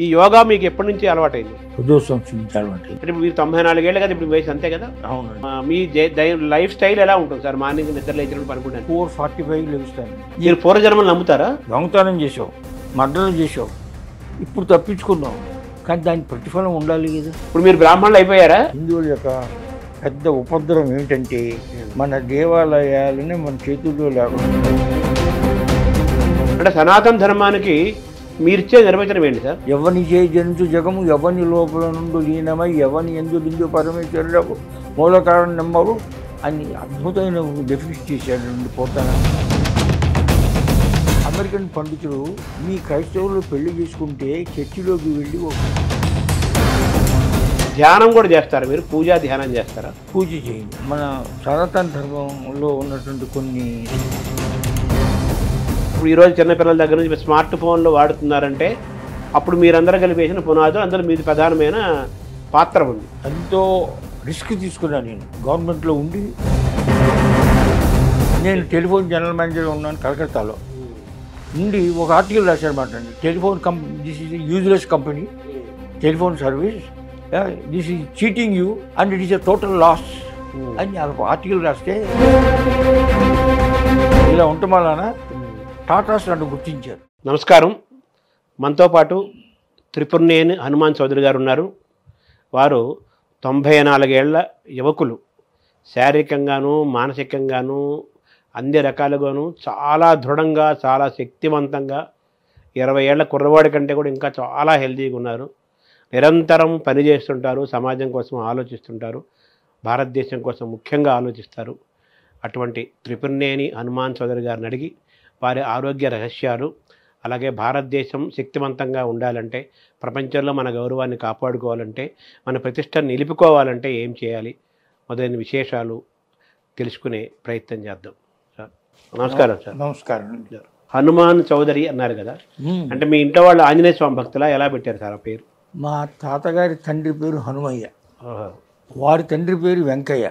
ఈ యోగా మీకు ఎప్పటి నుంచి అలవాటైంది? నుంచి అలవాటైంది. అంటే ఇప్పుడు మీరు 94 ఏళ్ళు కదా, ఇప్పుడు వయసు అంతే కదా? అవునండి. మీ లైఫ్ స్టైల్ ఎలా ఉంటుంది సార్? మార్నింగ్ నిద్ర లేచినప్పుడు పనుకుంటాను 4:45 లెగుస్తాను. మీరు పూర్వజన్మలు నమ్ముతారా? దొంగతనం చేసావు, మర్డర్లు చేసావు, ఇప్పుడు తప్పించుకున్నావు, కానీ దానికి ప్రతిఫలం ఉండాలి కదా. ఇప్పుడు మీరు బ్రాహ్మణులు అయిపోయారా? హిందువుల యొక్క పెద్ద ఉపద్రవం ఏమిటంటే మన దేవాలయాలని మన చేతుల్లో లేకుండా. అంటే సనాతన ధర్మానికి మీరిచ్చే నిర్వచనం ఏంటి సార్? ఎవని చే జంతు జగము ఎవని లోపల నుండి లీనమై ఎవని ఎందు లింగు పరమేశ్వరులకు మూల కారణం నమ్మరు అని అద్భుతమైన డెఫినిషన్ చేశాడు పోతాను. అమెరికన్ పండితులు మీ క్రైస్తవులు పెళ్లి చేసుకుంటే చర్చిలోకి వెళ్ళి ధ్యానం కూడా చేస్తారా మీరు? పూజా ధ్యానం చేస్తారా? పూజ చేయండి. మన సనాతన ధర్మంలో ఉన్నటువంటి కొన్ని ఇప్పుడు ఈరోజు చిన్నపిల్లల దగ్గర నుంచి స్మార్ట్ ఫోన్లు వాడుతున్నారంటే అప్పుడు మీరందరూ కలిపేసిన పునాదులు అందులో మీది ప్రధానమైన పాత్ర ఉంది. ఎంతో రిస్క్ తీసుకున్నాను నేను గవర్నమెంట్లో ఉండి. నేను టెలిఫోన్ జనరల్ మేనేజర్గా ఉన్నాను కలకత్తాలో. ఉండి ఒక ఆర్టికల్ రాశారన్నమాట అండి. Telephone this is useless company, telephone service, this is cheating you and it is a total loss అని ఆర్టికల్ రాస్తే ఇలా ఉండటం వలన టాటాస్ నన్ను గుర్తించారు. నమస్కారం. మనతో పాటు త్రిపురనేని హనుమాన్ చౌదరి గారు ఉన్నారు. వారు 94 ఏళ్ల యువకులు. శారీరకంగాను మానసికంగాను అన్ని రకాలుగాను చాలా దృఢంగా, చాలా శక్తివంతంగా, 20 ఏళ్ల కుర్రవాడి కంటే కూడా ఇంకా చాలా హెల్తీగా ఉన్నారు. నిరంతరం పనిచేస్తుంటారు, సమాజం కోసం ఆలోచిస్తుంటారు, భారతదేశం కోసం ముఖ్యంగా ఆలోచిస్తారు. అటువంటి త్రిపురనేని హనుమాన్ చౌదరి గారిని అడిగి వారి ఆరోగ్య రహస్యాలు, అలాగే భారతదేశం శక్తివంతంగా ఉండాలంటే, ప్రపంచంలో మన గౌరవాన్ని కాపాడుకోవాలంటే, మన ప్రతిష్టను నిలుపుకోవాలంటే ఏం చేయాలి మొదలైన విశేషాలు తెలుసుకునే ప్రయత్నం చేద్దాం. సార్ నమస్కారం. సార్ నమస్కారం. హనుమాన్ చౌదరి అన్నారు కదా, అంటే మీ ఇంట్లో వాళ్ళు ఆంజనేయ స్వామి భక్తులా? ఎలా పెట్టారు సార్ ఆ పేరు? మా తాతగారి తండ్రి పేరు హనుమయ్య, వారి తండ్రి పేరు వెంకయ్య.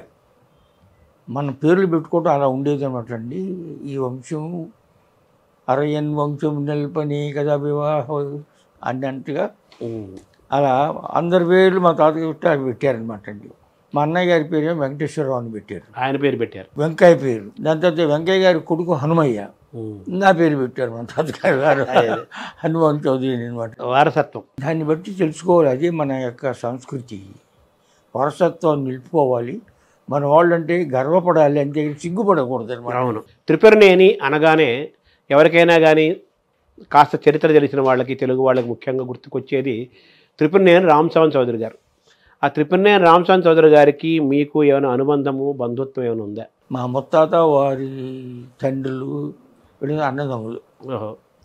మన పేర్లు పెట్టుకోవటం అలా ఉండేది అనమాట అండి. ఈ వంశం అరయన్ వంశం నెల్పని కదా వివాహం అన్నట్టుగా అలా అందరి పేర్లు మా తాతగారు పెట్టి అవి పెట్టారనమాట అండి. మా అన్నయ్య గారి పేరు వెంకటేశ్వరరావు అని పెట్టారు, ఆయన పేరు పెట్టారు. వెంకయ్య పేరు. దాని తర్వాత వెంకయ్య గారి కొడుకు హనుమయ్య, నా పేరు పెట్టారు మా తాతగారు గారు హనుమాన్ చౌదరి అనమాట. వారసత్వం దాన్ని బట్టి తెలుసుకోవాలి. అదే మన యొక్క సంస్కృతి. వారసత్వాన్ని నిలుపుకోవాలి. మన వాళ్ళంటే గర్వపడాలి, అంతే సిగ్గుపడకూడదు అనమాట. అవును. త్రిపురనేని అనగానే ఎవరికైనా కానీ కాస్త చరిత్ర తెలిసిన వాళ్ళకి, తెలుగు వాళ్ళకి ముఖ్యంగా గుర్తుకొచ్చేది త్రిపురనేని రామస్వామి చౌదరి గారు. ఆ త్రిపురనేని రామస్వామి చౌదరి గారికి మీకు ఏమైనా అనుబంధము, బంధుత్వం ఏమైనా ఉందా? మా ముత్తాత వారి తండ్రులు అన్నదమ్ములు,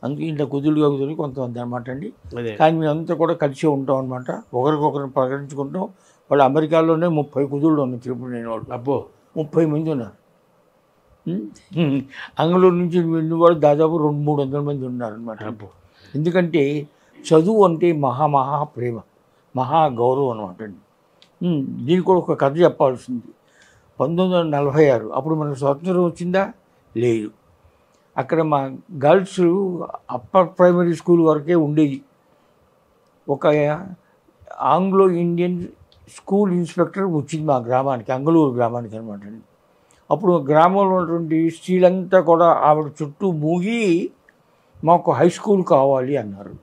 అందుకే ఇంట్లో కుదులుగా కుదురు కొంతమంది అనమాట అండి. కానీ మేమంతా కూడా కలిసి ఉంటాం అనమాట, ఒకరికొకరిని ప్రకటించుకుంటాం. వాళ్ళు అమెరికాలోనే 30 కుదుళ్ళు ఉన్నాయి త్రిపురనేని వాళ్ళు. అబ్బో, 30 మంది ఉన్నారు. అంగళూరు నుంచి వెళ్ళిన వాళ్ళు దాదాపు 200-300 మంది ఉన్నారనమాట. ఎందుకంటే చదువు అంటే మహా ప్రేమ, మహా గౌరవం అనమాట అండి. దీనికి కూడా ఒక కథ చెప్పాల్సింది. 1946 అప్పుడు మనకు స్వాతంత్రం వచ్చిందా? లేదు. అక్కడ మా గర్ల్స్ అప్పర్ ప్రైమరీ స్కూల్ వరకే ఉండేది. ఒక ఆంగ్లో ఇండియన్ స్కూల్ ఇన్స్పెక్టర్ వచ్చింది మా గ్రామానికి, అంగళూరు గ్రామానికి అనమాట అండి. అప్పుడు గ్రామంలో ఉన్నటువంటి స్త్రీలంతా కూడా ఆవిడ చుట్టూ మూగి మాకు హై స్కూల్ కావాలి అన్నారు.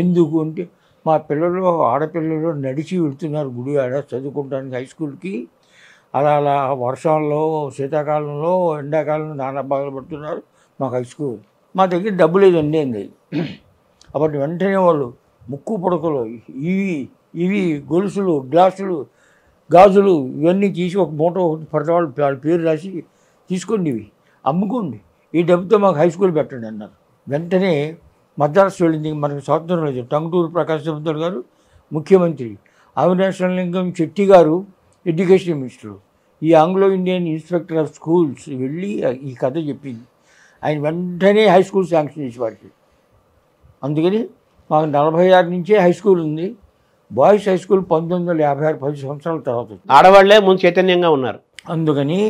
ఎందుకు అంటే మా పిల్లలు, ఆడపిల్లలు నడిచి వెళ్తున్నారు గుడివాడ చదువుకుంటానికి హై స్కూల్కి. అలా వర్షాల్లో, శీతాకాలంలో, ఎండాకాలంలో నానా బాధలు పడుతున్నారు, మాకు హై స్కూల్. మా దగ్గర డబ్బు లేదండి అంది. అప్పటి వెంటనే వాళ్ళు ముక్కు పుడకలు, ఇవి గొలుసులు, గ్లాసులు, గాజులు ఇవన్నీ తీసి ఒక మూట పడతావాళ్ళు వాళ్ళ పేరు రాసి తీసుకోండి, ఇవి అమ్ముకోండి, ఈ డబ్బుతో మాకు హై స్కూల్ పెట్టండి అన్నారు. వెంటనే మద్రాసు వెళ్ళింది. మనకు స్వాతంత్రం లేదు. టంగుటూరు ప్రకాశ్ పంతులు గారు ముఖ్యమంత్రి, అవినాశలింగం చెట్టి గారు ఎడ్యుకేషన్ మినిస్టర్, ఈ Anglo Indian inspector of schools వెళ్ళి ఈ కథ చెప్పింది. ఆయన వెంటనే హై స్కూల్ శాంక్షన్ చేసి వారికి. అందుకని మాకు 46 నుంచే హై స్కూల్ ఉంది. బాయ్స్ హై స్కూల్ 1956, 10 సంవత్సరాల తర్వాత. ఆడవాళ్లే ముందు చైతన్యంగా ఉన్నారు. అందుకని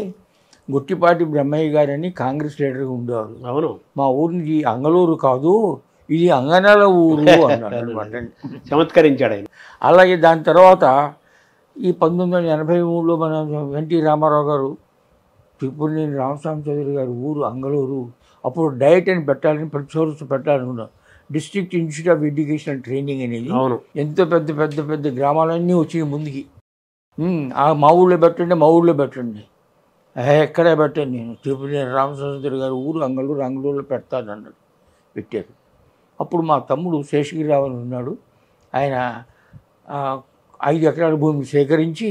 గుట్టిపాటి బ్రహ్మయ్య గారని కాంగ్రెస్ లీడర్గా ఉండేవారు. అవును. మా ఊరికి అంగళూరు కాదు, ఇది అంగనాల ఊరు అన్నాడు అనమాట. చమత్కరించాడు ఆయన. అలాగే దాని తర్వాత ఈ 1983లో మన ఎన్టీ రామారావు గారు త్రిపురనేని రామస్వామి చౌదరి గారు ఊరు అంగళూరు. అప్పుడు డయట్ అని పెట్టాలని ప్రతి సంవత్సరం పెట్టాలనుకున్నాం. District institute of education and training అనేది. అవును. ఎంతో పెద్ద పెద్ద పెద్ద గ్రామాలన్నీ వచ్చినాయి ముందుకి. మా ఊళ్ళో పెట్టండి, మా ఊళ్ళో పెట్టండి. ఎక్కడే పెట్టాను నేను. త్రిపురనేని రామస్వామి చౌదరి గారు ఊరు అంగళూరులో పెడతాను అన్నాడు. పెట్టారు. అప్పుడు మా తమ్ముడు శేషగిరిరావు అని ఉన్నాడు. ఆయన 5 ఎకరాల భూమి సేకరించి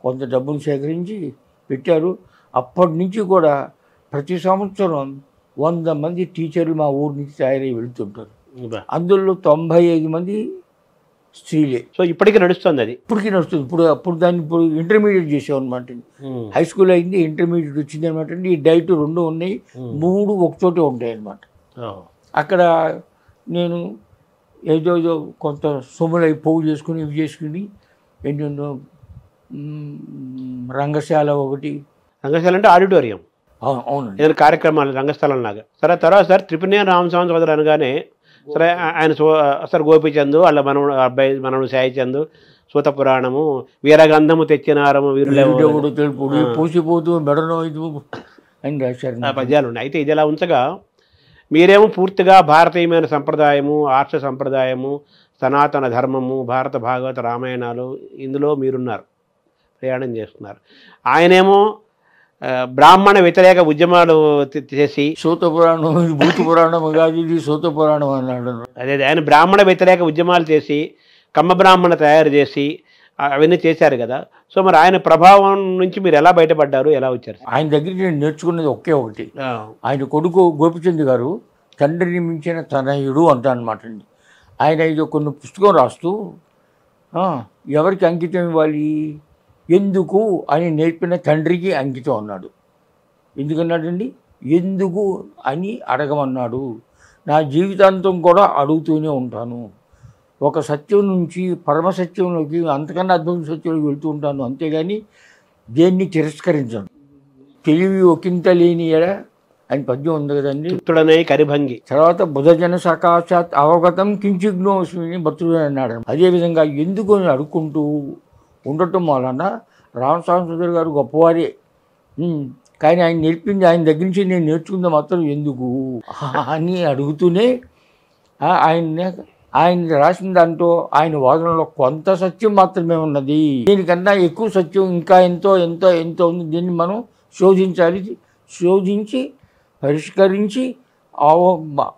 కొంత డబ్బులు సేకరించి పెట్టారు. అప్పటి నుంచి కూడా ప్రతి సంవత్సరం 100 మంది టీచర్లు మా ఊరి నుంచి తయారై వెళుతుంటారు. అందులో 95 మంది స్త్రీలే. సో ఇప్పటికీ నడుస్తుంది అది. ఇప్పటికీ నడుస్తుంది. అప్పుడు దాన్ని ఇంటర్మీడియట్ చేసాం అనమాట. హై స్కూల్ అయింది, ఇంటర్మీడియట్ వచ్చింది అనమాట. ఈ డైట్ 2 ఉన్నాయి, 3 ఒకచోటే ఉంటాయి అన్నమాట. అక్కడ నేను ఏదో కొంత సొమ్ములై పోగు చేసుకుని ఇవి చేసుకుని ఎన్నెన్నో రంగశాల ఒకటి. రంగశాల అంటే ఆడిటోరియం. అవును. ఏదైనా కార్యక్రమాలు రంగస్థలం లాగా. సరే తర్వాత సార్ త్రిపురనేని రామస్వామి చౌదరి అనగానే సరే ఆయన సార్ గోపిచంద్ వాళ్ళ మనవడు అబ్బాయి మనవడు సాయిచంద్ సూత పురాణము వీరగంధము తెచ్చినారము వీరుడు తెలుపుడు పూసిపోతూ మెడను అని రాశారు పద్యాలు ఉన్నాయి. అయితే ఇది ఎలా ఉంచగా మీరేమో పూర్తిగా భారతీయమైన సంప్రదాయము, ఆర్ష సంప్రదాయము, సనాతన ధర్మము, భారత భాగవత రామాయణాలు ఇందులో మీరున్నారు, ప్రయాణం చేస్తున్నారు. ఆయనేమో బ్రాహ్మణ వ్యతిరేక ఉద్యమాలు చేసి సూత పురాణం భూత పురాణం కాదు ఇది సూత పురాణం అన్నాడు. అదే ఆయన బ్రాహ్మణ వ్యతిరేక ఉద్యమాలు చేసి కమ్మ బ్రాహ్మణ తయారు చేసి అవన్నీ చేశారు కదా. సో మరి ఆయన ప్రభావం నుంచి మీరు ఎలా బయటపడ్డారు, ఎలా వచ్చారు? ఆయన దగ్గర నేను నేర్చుకున్నది ఒకటి. ఆయన కొడుకు గోపిచంద్ గారు తండ్రిని మించిన తనయుడు అంటా అనమాట అండి. ఆయన ఇది కొన్ని పుస్తకం రాస్తూ ఎవరికి అంకితం ఇవ్వాలి, ఎందుకు అని నేర్పిన తండ్రికి అంకితం అన్నాడు. ఎందుకన్నాడండి? ఎందుకు అని అడగమన్నాడు. నా జీవితాంతం కూడా అడుగుతూనే ఉంటాను. ఒక సత్యం నుంచి పరమసత్యంలోకి అంతకన్నా అద్భుత సత్యంలోకి వెళ్తూ ఉంటాను, అంతేగాని దేన్ని తిరస్కరించను. తెలివి ఒకంత లేని ఎడ అని పద్యం ఉంది కదండి. తుడనే కరిభంగి. తర్వాత బుధజన సకాశాత్ అవగతం కించిజ్ఞోస్మిని భర్తుడు అన్నాడు. అదేవిధంగా ఎందుకు అని అడుక్కుంటూ ఉండటం వలన రామస్వామి చౌదరి గారు గొప్పవారే. కానీ ఆయన నేర్పింది, ఆయన దగ్గర నుంచి నేను నేర్చుకుంది మాత్రం ఎందుకు అని అడుగుతూనే ఆయన రాసిన దాంట్లో ఆయన వాదనలో కొంత సత్యం మాత్రమే ఉన్నది, దీనికన్నా ఎక్కువ సత్యం ఇంకా ఎంతో ఎంతో ఎంతో ఉంది, దీన్ని మనం శోధించాలి, శోధించి పరిష్కరించి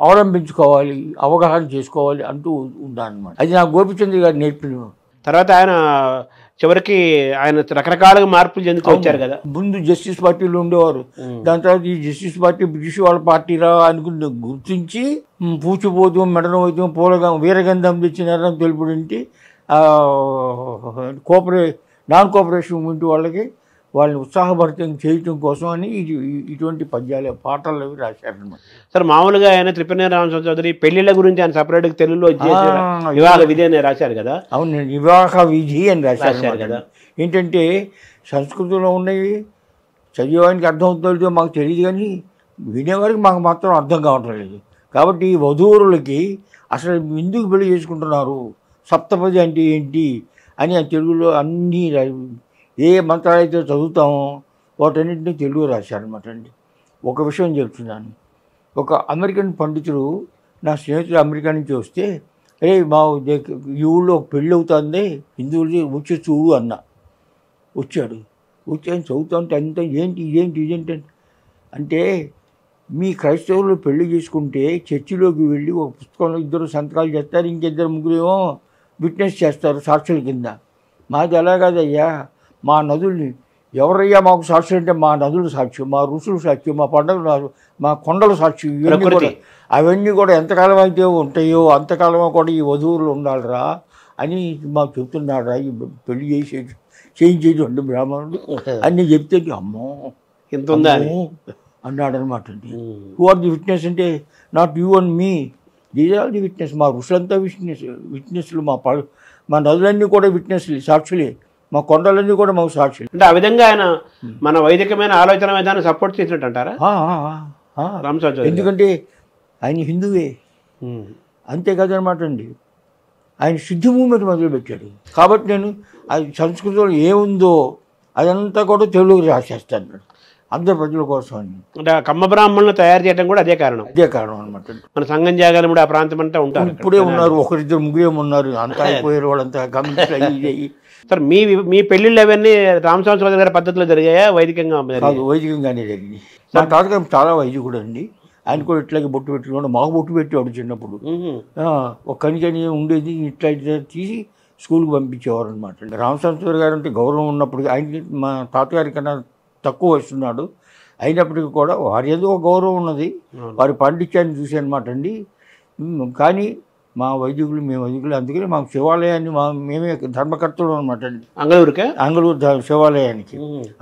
అవలంబించుకోవాలి, అవగాహన చేసుకోవాలి అంటూ ఉన్నానమాట. అది నా గోపిచంద్ గారు నేర్పిన. తర్వాత ఆయన చివరికి ఆయన రకరకాలుగా మార్పులు చెందుతూ వచ్చారు కదా. ముందు జస్టిస్ పార్టీలో ఉండేవారు, దాని తర్వాత ఈ జస్టిస్ పార్టీ బ్రిటిష్ వాళ్ళ పార్టీరా అనుకుని గుర్తించి పూచిపోతూ మెడనవైతే పూలగా వీరగంధం తెచ్చినారని తెలుపుడింటి నాన్ కోఆపరేషన్ మూవ్మెంట్ వాళ్ళని ఉత్సాహభరితం చేయటం కోసం అని ఇటువంటి పాటలు అవి రాశారనమాట. సార్ మామూలుగా ఆయన త్రిపురనేని రామస్వామి చౌదరి పెళ్లిళ్ళ గురించి ఆయన సపరేట్గా తెలుగులో వివాహ విధి అని రాశారు కదా. అవును, వివాహ విధి అని రాశారు కదా. ఏంటంటే సంస్కృతంలో ఉన్నవి చదివేవానికి అర్థం అవుతుందో మాకు తెలియదు, కానీ వినేవారికి మాకు మాత్రం అర్థం కావటం లేదు. కాబట్టి వధూవరులకి అసలు ఎందుకు పెళ్లి చేసుకుంటున్నారు, సప్తపది అంటే ఏంటి అని తెలుగులో అన్నీ ఏ మంత్రాలైతే చదువుతామో వాటన్నింటినీ తెలుగు రాశారనమాట అండి. ఒక విషయం చెప్తున్నాను. ఒక అమెరికన్ పండితుడు నా స్నేహితుడు అమెరికా నుంచి వస్తే, మా ఈ ఊళ్ళో పెళ్ళి అవుతుంది హిందువులకి వచ్చి చూడు అన్న. వచ్చాడు, వచ్చి ఆయన చదువుతా ఉంటే అంత ఏంటి ఇదేంటి ఇదేంటి అంటే, మీ క్రైస్తవులు పెళ్లి చేసుకుంటే చర్చిలోకి వెళ్ళి ఒక పుస్తకంలో 2 సంతకాలు చేస్తారు, ఇంకిద్దరు ముగ్గురేమో విట్నెస్ చేస్తారు సాక్షుల కింద. మాది అలా కాదయ్యా, మా నదుల్ని ఎవరయ్యా మాకు సాక్షి అంటే మా నదులు సాక్షి, మా ఋషులు సాక్షి, మా పండుగలు, మా కొండలు సాక్షి. అవన్నీ కూడా ఎంతకాలం అయితే ఉంటాయో అంతకాలం కూడా ఈ వధువులు ఉండాలిరా అని మాకు చెప్తున్నారా, ఈ పెళ్లి చేయించేది అండి బ్రాహ్మణుడు అని చెప్తే అమ్మో ఎంత ఉందా అన్నాడు అనమాట అండి. హూ ఆర్ ది విట్నెస్ అంటే, not you and me, these are the witness. మా ఋషులంతా విట్నెస్లు, మా నదులన్నీ కూడా విట్నెస్లు, సాక్షులే, మా కొండలన్నీ కూడా మాకు సాక్షులు. అంటే ఆ విధంగా ఆయన మన వైదికమైన ఆలోచన విధానం సపోర్ట్ చేసినట్టు అంటారా రామస్వామి చౌదరి? ఎందుకంటే ఆయన హిందువే, అంతేకాదనమాట అండి, ఆయన శుద్ధి మూమెంట్ మొదలుపెట్టాడు. కాబట్టి నేను అది సంస్కృతంలో ఏముందో అదంతా కూడా తెలుగులో రాసేస్తాను అందరి ప్రజల కోసం అని. అంటే కమ్మ బ్రాహ్మణులు తయారు చేయడం కూడా అదే కారణం. అదే కారణం అనమాట. మన సంగం జాగాలు కూడా ఆ ప్రాంతం అంతా ఉంటారు. ఇప్పుడే ఉన్నారు, ఒకరిద్దరు ముగ్గురే ఉన్నారు, అంతా అయిపోయారు వాళ్ళంతా గమనించి అయ్యి. సార్ మీ పెళ్ళిళ్ళు అవన్నీ రామస్వామి గారి పద్ధతిలో జరిగాయా, వైదికంగా కాదు, వైదికంగానే జరిగింది. మా తాతగారు చాలా వైదికుడు అండి. ఆయన కూడా ఇట్లాగే బొట్టు పెట్టుకోండి, మాకు బొట్టు పెట్టేవాడు చిన్నప్పుడు. ఒక కనికని ఉండేది, ఇట్లా ఇట్లా తీసి స్కూల్కి పంపించేవారు అనమాట. రామస్వామి గారు అంటే గౌరవం ఉన్నప్పుడు, ఆయనకి మా తాతగారి కన్నా తక్కువ వస్తున్నాడు, అయినప్పటికీ కూడా వారి ఏదో ఒక గౌరవం ఉన్నది, వారి పాండిత్యాన్ని చూసి అనమాట అండి. కానీ మా వైదికులు, మేము వైదికులు, అందుకని మాకు శివాలయాన్ని మేమే ధర్మకర్తలు అనమాట అండి. అంగళూరు శివాలయానికి,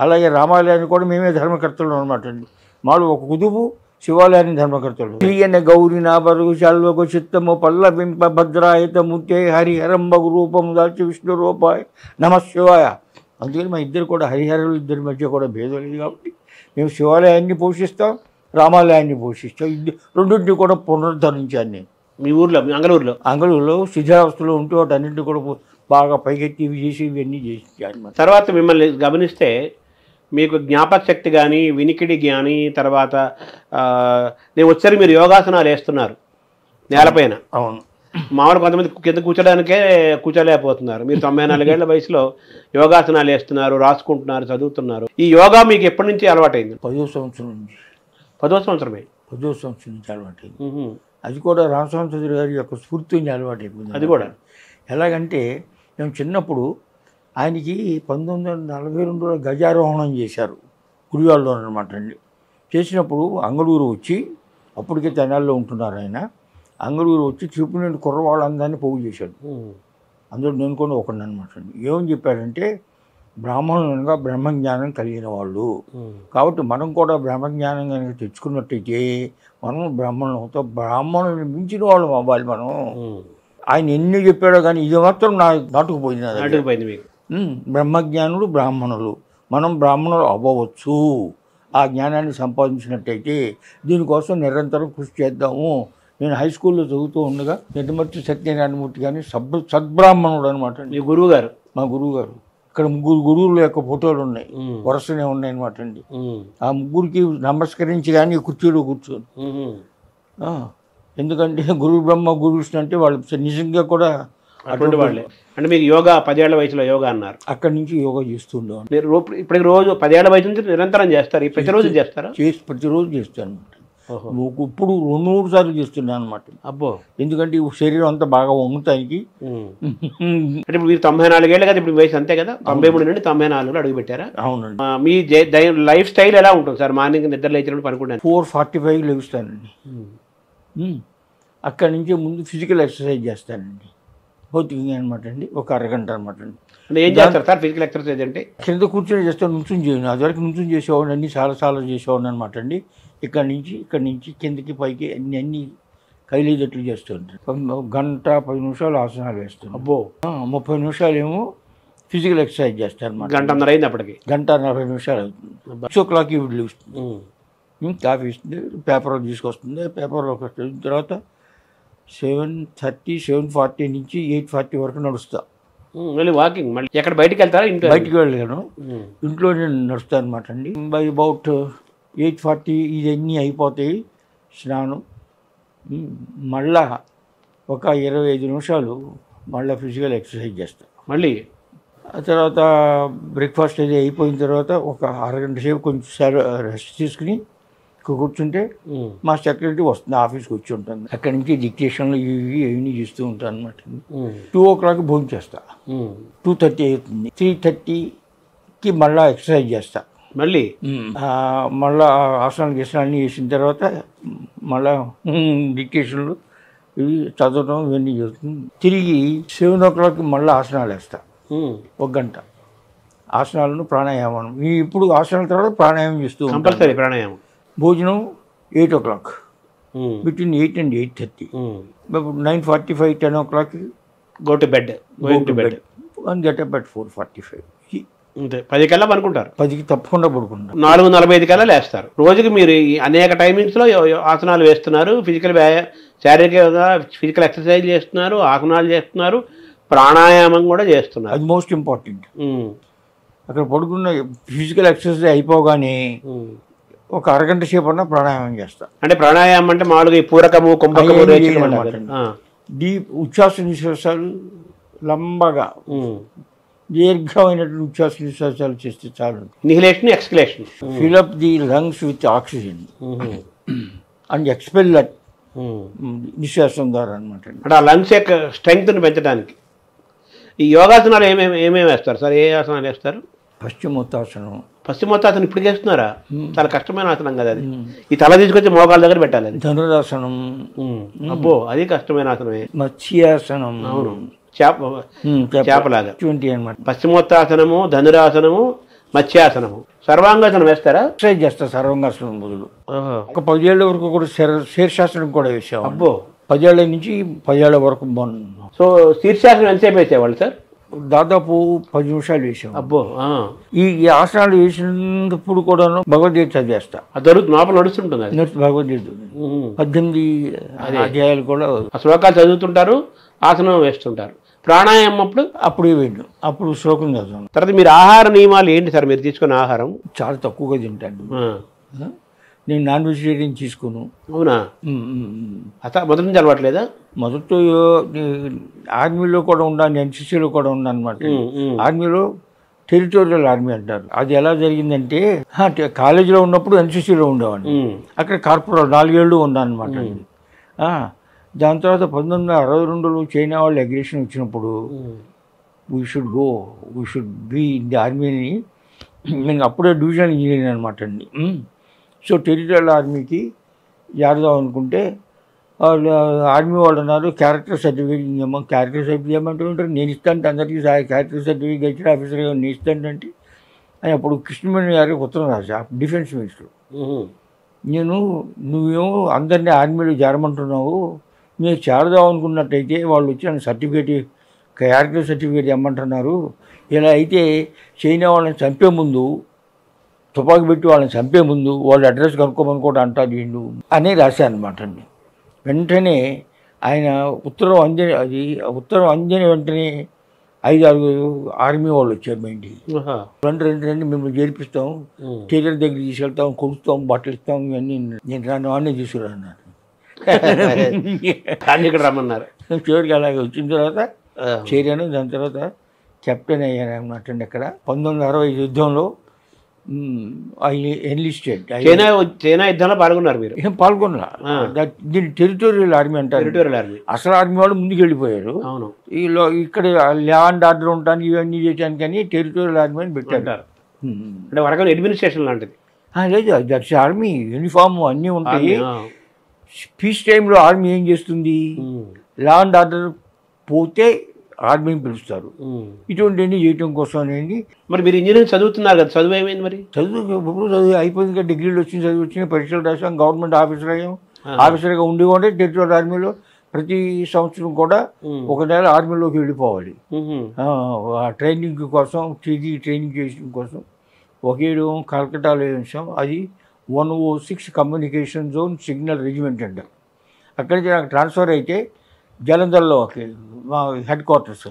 అలాగే రామాలయానికి కూడా మేమే ధర్మకర్తలు అనమాట అండి. మాకు ఒక కుదుపు శివాలయాన్ని ధర్మకర్తలు. ఈయన గౌరి నా బరుగు శాల్వకు చిత్తము పల్లవింప భద్రాయత ముత్తే హరిహరంబగు రూపము దాల్చి విష్ణు రూపాయ నమశివాయ. అందుకని మా ఇద్దరు కూడా హరిహరులు ఇద్దరి మధ్య కూడా భేదం లేదు కాబట్టి మేము శివాలయాన్ని పోషిస్తాం, రామాలయాన్ని పోషిస్తాం. రెండింటిని కూడా పునరుద్ధరించాను నేను. మీ ఊర్లో, అంగళూరులో శిథిలావస్థలో ఉంటూ వాటన్నింటినీ కూడా బాగా పైకెత్తి చేసి ఇవన్నీ చేసి. తర్వాత మిమ్మల్ని గమనిస్తే మీకు జ్ఞాపక శక్తి కానీ, వినికిడి కానీ, తర్వాత నేను వచ్చారు మీరు యోగాసనాలు వేస్తున్నారు నేలపైన. అవును, మామూలు కొంతమంది కింద కూర్చోలేకపోతున్నారు. మీరు 94 ఏళ్ల వయసులో యోగాసనాలు వేస్తున్నారు, రాసుకుంటున్నారు, చదువుతున్నారు. ఈ యోగా మీకు ఎప్పటి నుంచి అలవాటైంది? 10వ సంవత్సరం నుంచి. 10వ సంవత్సరమే? 10వ సంవత్సరం నుంచి అలవాటైంది. అది కూడా రామస్వామి గారి యొక్క స్ఫూర్తిని అలవాటైపోయింది. అది కూడా ఎలాగంటే, మేము చిన్నప్పుడు ఆయనకి 1942లో గజారోహణం చేశారు గుడివాడలో అనమాట అండి. చేసినప్పుడు అంగళూరు వచ్చి, అప్పటికే తెనాల్లో ఉంటున్నారు ఆయన, అంగళూరు వచ్చి చూపునేటి కుర్రవాళ్ళందరినీ పోగు చేశాడు. అందులో నేను కూడా ఒకటి అనమాట అండి. ఏమని చెప్పాడంటే, బ్రాహ్మణులుగా బ్రహ్మజ్ఞానం కలిగిన వాళ్ళు కాబట్టి మనం కూడా బ్రహ్మజ్ఞానం కనుక తెచ్చుకున్నట్టయితే మనం బ్రాహ్మణులతో బ్రాహ్మణుని మించిన వాళ్ళు అవ్వాలి మనం. ఆయన ఎన్ని చెప్పాడో కానీ ఇది మాత్రం నాటుకుపోయింది. బ్రహ్మజ్ఞానులు బ్రాహ్మణులు, మనం బ్రాహ్మణులు అవ్వవచ్చు. ఆ జ్ఞానాన్ని సంపాదించినట్టయితే దీనికోసం నిరంతరం కృషి చేద్దాము. నేను హై స్కూల్లో చదువుతూ ఉండగా నెట్టమర్తి సత్యనారాయణమూర్తి కానీ సద్బ్రాహ్మణుడు అనమాట. మీ గురువు గారు? మా గురువు గారు. ఇక్కడ ముగ్గురు గురువుల యొక్క ఫోటోలు ఉన్నాయి, వరుసనే ఉన్నాయి అనమాట అండి. ఆ ముగ్గురికి నమస్కరించి కానీ కుర్చీలో కూర్చోను. ఎందుకంటే గురు బ్రహ్మ గురు విష్ణు అంటే వాళ్ళు నిజంగా కూడా అటువంటి వాళ్ళే. అంటే మీకు యోగా 10 ఏళ్ల వయసులో యోగా అన్నారు, అక్కడి నుంచి యోగా చేస్తుండేవాడు. మీరు ఇప్పటికి రోజు 10 ఏళ్ల వయసు నుంచి నిరంతరం చేస్తారు? ప్రతిరోజు చేస్తారా? ప్రతిరోజు చేస్తాను అనమాట. ఇప్పుడు 2-3 సార్లు చేస్తున్నాను అనమాట. అబ్బో! ఎందుకంటే శరీరం అంతా బాగా వంగుతానికి. అంటే ఇప్పుడు మీరు 94 ఏళ్ళు కదా, ఇప్పుడు వయసు అంతే కదా, 93 నుండి 94 అడుగు పెట్టారా? అవునండి. మీ లైఫ్ స్టైల్ ఎలా ఉంటుంది సార్? మార్నింగ్ నిద్ర లేచినప్పుడు పనుకుంటాను 4:45 లేస్తానండి. అక్కడి నుంచి ముందు ఫిజికల్ ఎక్సర్సైజ్ చేస్తానండి, భౌతికంగా అనమాట అండి. ఒక అరగంట అనమాట అండి. అంటే ఏం చేస్తారు సార్ ఫిజికల్ ఎక్సర్సైజ్ అంటే? కింద కూర్చొని చేస్తాను, నుంచుని చేయను. అదివరకు నుంచుని చేసేవాడిని, అన్ని చాలా చేసేవాడిని అనమాట అండి. ఇక్కడి నుంచి కిందకి పైకి అన్ని కైలేదట్లు చేస్తూ ఉంటాను. గంట 10 నిమిషాలు ఆసనాలు వేస్తాను. అబ్బో! 30 నిమిషాలు ఏమో ఫిజికల్ ఎక్సర్సైజ్ చేస్తాను అనమాట. గంటన్నర అయింది అప్పటికి. 1:40 నిమిషాలు అవుతుంది. 6 o'clock ఇవి కాఫీ ఇస్తుంది, పేపర్ తీసుకొస్తుంది. పేపర్లోకి వచ్చిన తర్వాత 7:30, 7:40 నుంచి 8:40 వరకు నడుస్తా. మళ్ళీ వాకింగ్, మళ్ళీ ఎక్కడ బయటికి వెళ్తారా? బయటికి వెళ్ళాను, ఇంట్లో నేను నడుస్తాను అనమాట అండి. బై అబౌట్ 8:40 ఇవన్నీ అయిపోతాయి. స్నానం, మళ్ళా ఒక 25 నిమిషాలు మళ్ళీ ఫిజికల్ ఎక్సర్సైజ్ చేస్తాను. మళ్ళీ ఆ తర్వాత బ్రేక్ఫాస్ట్ అది అయిపోయిన తర్వాత ఒక అరగంట సేపు కొంచెం రెస్ట్ తీసుకుని కూర్చుంటే మా సెక్రటరీ వస్తుంది, ఆఫీస్కి వచ్చి ఉంటుంది. అక్కడి నుంచి డిక్టేషన్లు ఇవన్నీ చేస్తూ ఉంటాను అనమాట. 2 o'clock భోజనం చేస్తా, 2:30 అవుతుంది. 3:30కి మళ్ళీ ఎక్సర్సైజ్ చేస్తా. మళ్ళీ ఆసనాలు గీసనాలు చేసిన తర్వాత మళ్ళీ డిక్టేషన్లు ఇవి చదవడం ఇవన్నీ చేస్తుంది. తిరిగి 7 o'clock మళ్ళీ ఆసనాలు వేస్తా, 1 గంట ఆసనాలను ప్రాణాయామం. ఇప్పుడు ఆసనాల తర్వాత ప్రాణాయామం చేస్తూ కంపల్సరీ ప్రాణాయామం. భోజనం 8 o'clock, between 8 and 8:30. 9:45, 10 o'clock go to bed and get up at 4:45. 10 కల్లా పడుకుంటారు? 10కి తప్పకుండా పడుకుంటారు. 4:45 కల్లా లేస్తారు. రోజుకి మీరు అనేక టైమింగ్స్లో ఆసనాలు వేస్తున్నారు, ఫిజికల్ శారీరకంగా ఫిజికల్ ఎక్సర్సైజ్ చేస్తున్నారు, ఆసనాలు చేస్తున్నారు, ప్రాణాయామం కూడా చేస్తున్నారు. అది మోస్ట్ ఇంపార్టెంట్. అక్కడ పడుకున్న ఫిజికల్ ఎక్సర్సైజ్ అయిపోగానే ఒక అరగంట సేపు అన్నా ప్రాణాయామం చేస్తా. అంటే ప్రాణాయామం అంటే మామూలుగా ఈ పూరకము కుంభకము డీప్ ఉచ్ఛ్వాస నిశ్వాసాలు లంబగా దీర్ఘమైనటువంటి ఉచ్ఛ్వాస నిశ్వాసాలు చేస్తే చాలు. Inhalation, exhalation. Fill up the lungs with oxygen and expel that నిశ్వాసం ద్వారా అనమాట. అంటే ఆ లంగ్స్ యొక్క స్ట్రెంగ్త్ని పెంచడానికి ఈ యోగాసనాలు ఏమేమి వేస్తారు సార్? ఏ ఆసనాలు వేస్తారు? పశ్చిమోత్తాసనం. పశ్చిమోత్తాసనం ఇప్పుడు చేస్తున్నారా? చాలా కష్టమైన ఆసనం కదా అది. ఈ తల తీసుకొచ్చి మోకాళ్ళ దగ్గర పెట్టాలి అది. ధనురాసనం. అబ్బో అది కష్టమైన ఆసనమే. మత్స్యాసనం. అవును, చేపలాగా అనమాట. పశ్చిమోత్తాసనము, ధనురాసనము, మత్స్యాసనము. సర్వాంగాసనం వేస్తారా? ఎక్సర్సైజ్ చేస్తా సర్వాంగాసనం బదులు. ఒక 10 ఏళ్ళ వరకు కూడా శీర్షాసనం కూడా వేసాం. అబ్బో 10 ఏళ్ళ నుంచి 10 ఏళ్ళ వరకు బాగున్నాం. సో శీర్షాసనం ఎంతసేపు వేసేవాళ్ళు సార్? దాదాపు 10 నిమిషాలు వేసాం. అబ్బో ఈ ఆసనాలు వేసినప్పుడు కూడా భగవద్గీత చదివేస్తా. లోపల నడుస్తుంటుంది అది. భగవద్గీత 18 అధ్యాయాలు కూడా ఆ శ్లోకాలు చదువుతుంటారు, ఆసనం వేస్తుంటారు. ప్రాణాయామం అప్పుడు వేయండి, అప్పుడు శ్లోకం చదువుతాను. తర్వాత మీరు ఆహార నియమాలు ఏంటి సార్? మీరు తీసుకున్న ఆహారం చాలా తక్కువగా తింటాను. నేను నాన్ వెజిటేరియన్ తీసుకోను. అవునా? మొదటి నుంచి అలవాట్లేదా? మొదట ఆర్మీలో కూడా ఉన్నాను, ఎన్సీసీలో కూడా ఉన్నాను అనమాట. ఆర్మీలో టెరిటోరియల్ ఆర్మీ అంటారు. అది ఎలా జరిగిందంటే కాలేజీలో ఉన్నప్పుడు ఎన్సీసీలో ఉండేవాడిని. అక్కడ కార్పొరేట్ 4 ఏళ్ళు ఉన్నాను అనమాట. దాని తర్వాత 1962లో చైనా వాళ్ళు అగ్రెషన్ వచ్చినప్పుడు we should be in the ఆర్మీని. నేను అప్పుడే డివిజనల్ ఇంజనీర్ అనమాట అండి. సో టెరిటోరియల్ ఆర్మీకి చేరదాం అనుకుంటే వాళ్ళు ఆర్మీ వాళ్ళు అన్నారు క్యారెక్టర్ సర్టిఫికేట్ ఇవ్వమో. క్యారెక్టర్ సర్టిఫికేట్ ఇవ్వమంటూ ఉంటారు. నేను ఇస్తాను అందరికీ క్యారెక్టర్ సర్టిఫికేట్ గెలిచిన ఆఫీసర్గా నేను ఇస్తానంటే అని అప్పుడు కృష్ణమణి గారికి ఉత్తరం రాశా, డిఫెన్స్ మినిస్టర్. నువ్వేమో అందరినీ ఆర్మీలో చేరమంటున్నావు, మీరు చేరదాం అనుకున్నట్టయితే వాళ్ళు వచ్చిన సర్టిఫికేట్ క్యారెక్టర్ సర్టిఫికేట్ ఇవ్వమంటున్నారు. ఇలా అయితే చైనా వాళ్ళని చంపే ముందు, తుపాకి పెట్టి వాళ్ళని చంపే ముందు వాళ్ళ అడ్రస్ కనుక్కోమని కూడా అంటారు వీళ్ళు అని రాశాను అనమాట అండి. వెంటనే ఆయన ఉత్తరం అందిన వెంటనే 5-6 ఆర్మీ వాళ్ళు వచ్చారు మా ఇంటికి. రెండు మిమ్మల్ని చేర్పిస్తాం, టీచర్ దగ్గర తీసుకెళ్తాం, కొలుస్తాం, బట్టలు ఇస్తాం, ఇవన్నీ. నేను రాను అన్నీ తీసుకురాన్నారు. ఇక్కడ రమ్మన్నారు. చివరికి అలాగే వచ్చిన తర్వాత చేరాను. దాని తర్వాత కెప్టెన్ అయ్యాను అనమాట అండి. అక్కడ 1960 యుద్ధంలో ఎన్లిస్టెడ్. చైనా యుద్ధంలో పాల్గొన్నారు మీరు? ఏం పాల్గొన్నా. దీన్ని టెరిటోరియల్ ఆర్మీ అంటారు. Territorial army. అసలు ఆర్మీ వాళ్ళు ముందుకు వెళ్ళిపోయారు. అవును. ఇక్కడ ల్యాండ్ ఆర్డర్ ఉంటాను ఇవన్నీ చేయడానికి అని టెరిటోరియల్ ఆర్మీ అని పెట్టారు. అంటే వరకు అడ్మినిస్ట్రేషన్ లాంటిది లేదు, దట్స్ ఆర్మీ. యూనిఫామ్ అన్నీ ఉంటాయి. పీస్ టైంలో ఆర్మీ ఏం చేస్తుంది, ల్యాండ్ ఆర్డర్ పోతే ఆర్మీని పిలుస్తారు. ఇటువంటివన్నీ చేయటం కోసం అనేది. మరి మీరు ఇంజనీరింగ్ చదువుతున్నారు కదా, చదువు ఏమైంది మరి? చదువు అయిపోయింది కదా, డిగ్రీలు వచ్చింది, చదువు వచ్చిన పరీక్షలు రాసాం, గవర్నమెంట్ ఆఫీసర్ అయ్యాం. ఆఫీసర్గా ఉండేవాడే టెరిటోరియల్ ఆర్మీలో. ప్రతి సంవత్సరం కూడా 1 నెల ఆర్మీలోకి వెళ్ళిపోవాలి ట్రైనింగ్ కోసం, ట్రైనింగ్ చేయడం కోసం. ఒకేడు కలకట్టాలో వేసాం. అది 106 కమ్యూనికేషన్ జోన్ సిగ్నల్ రెజిమెంట్ అంటారు. అక్కడి నుంచి నాకు ట్రాన్స్ఫర్ అయితే జలంధర్లో మా హెడ్ క్వార్టర్స్.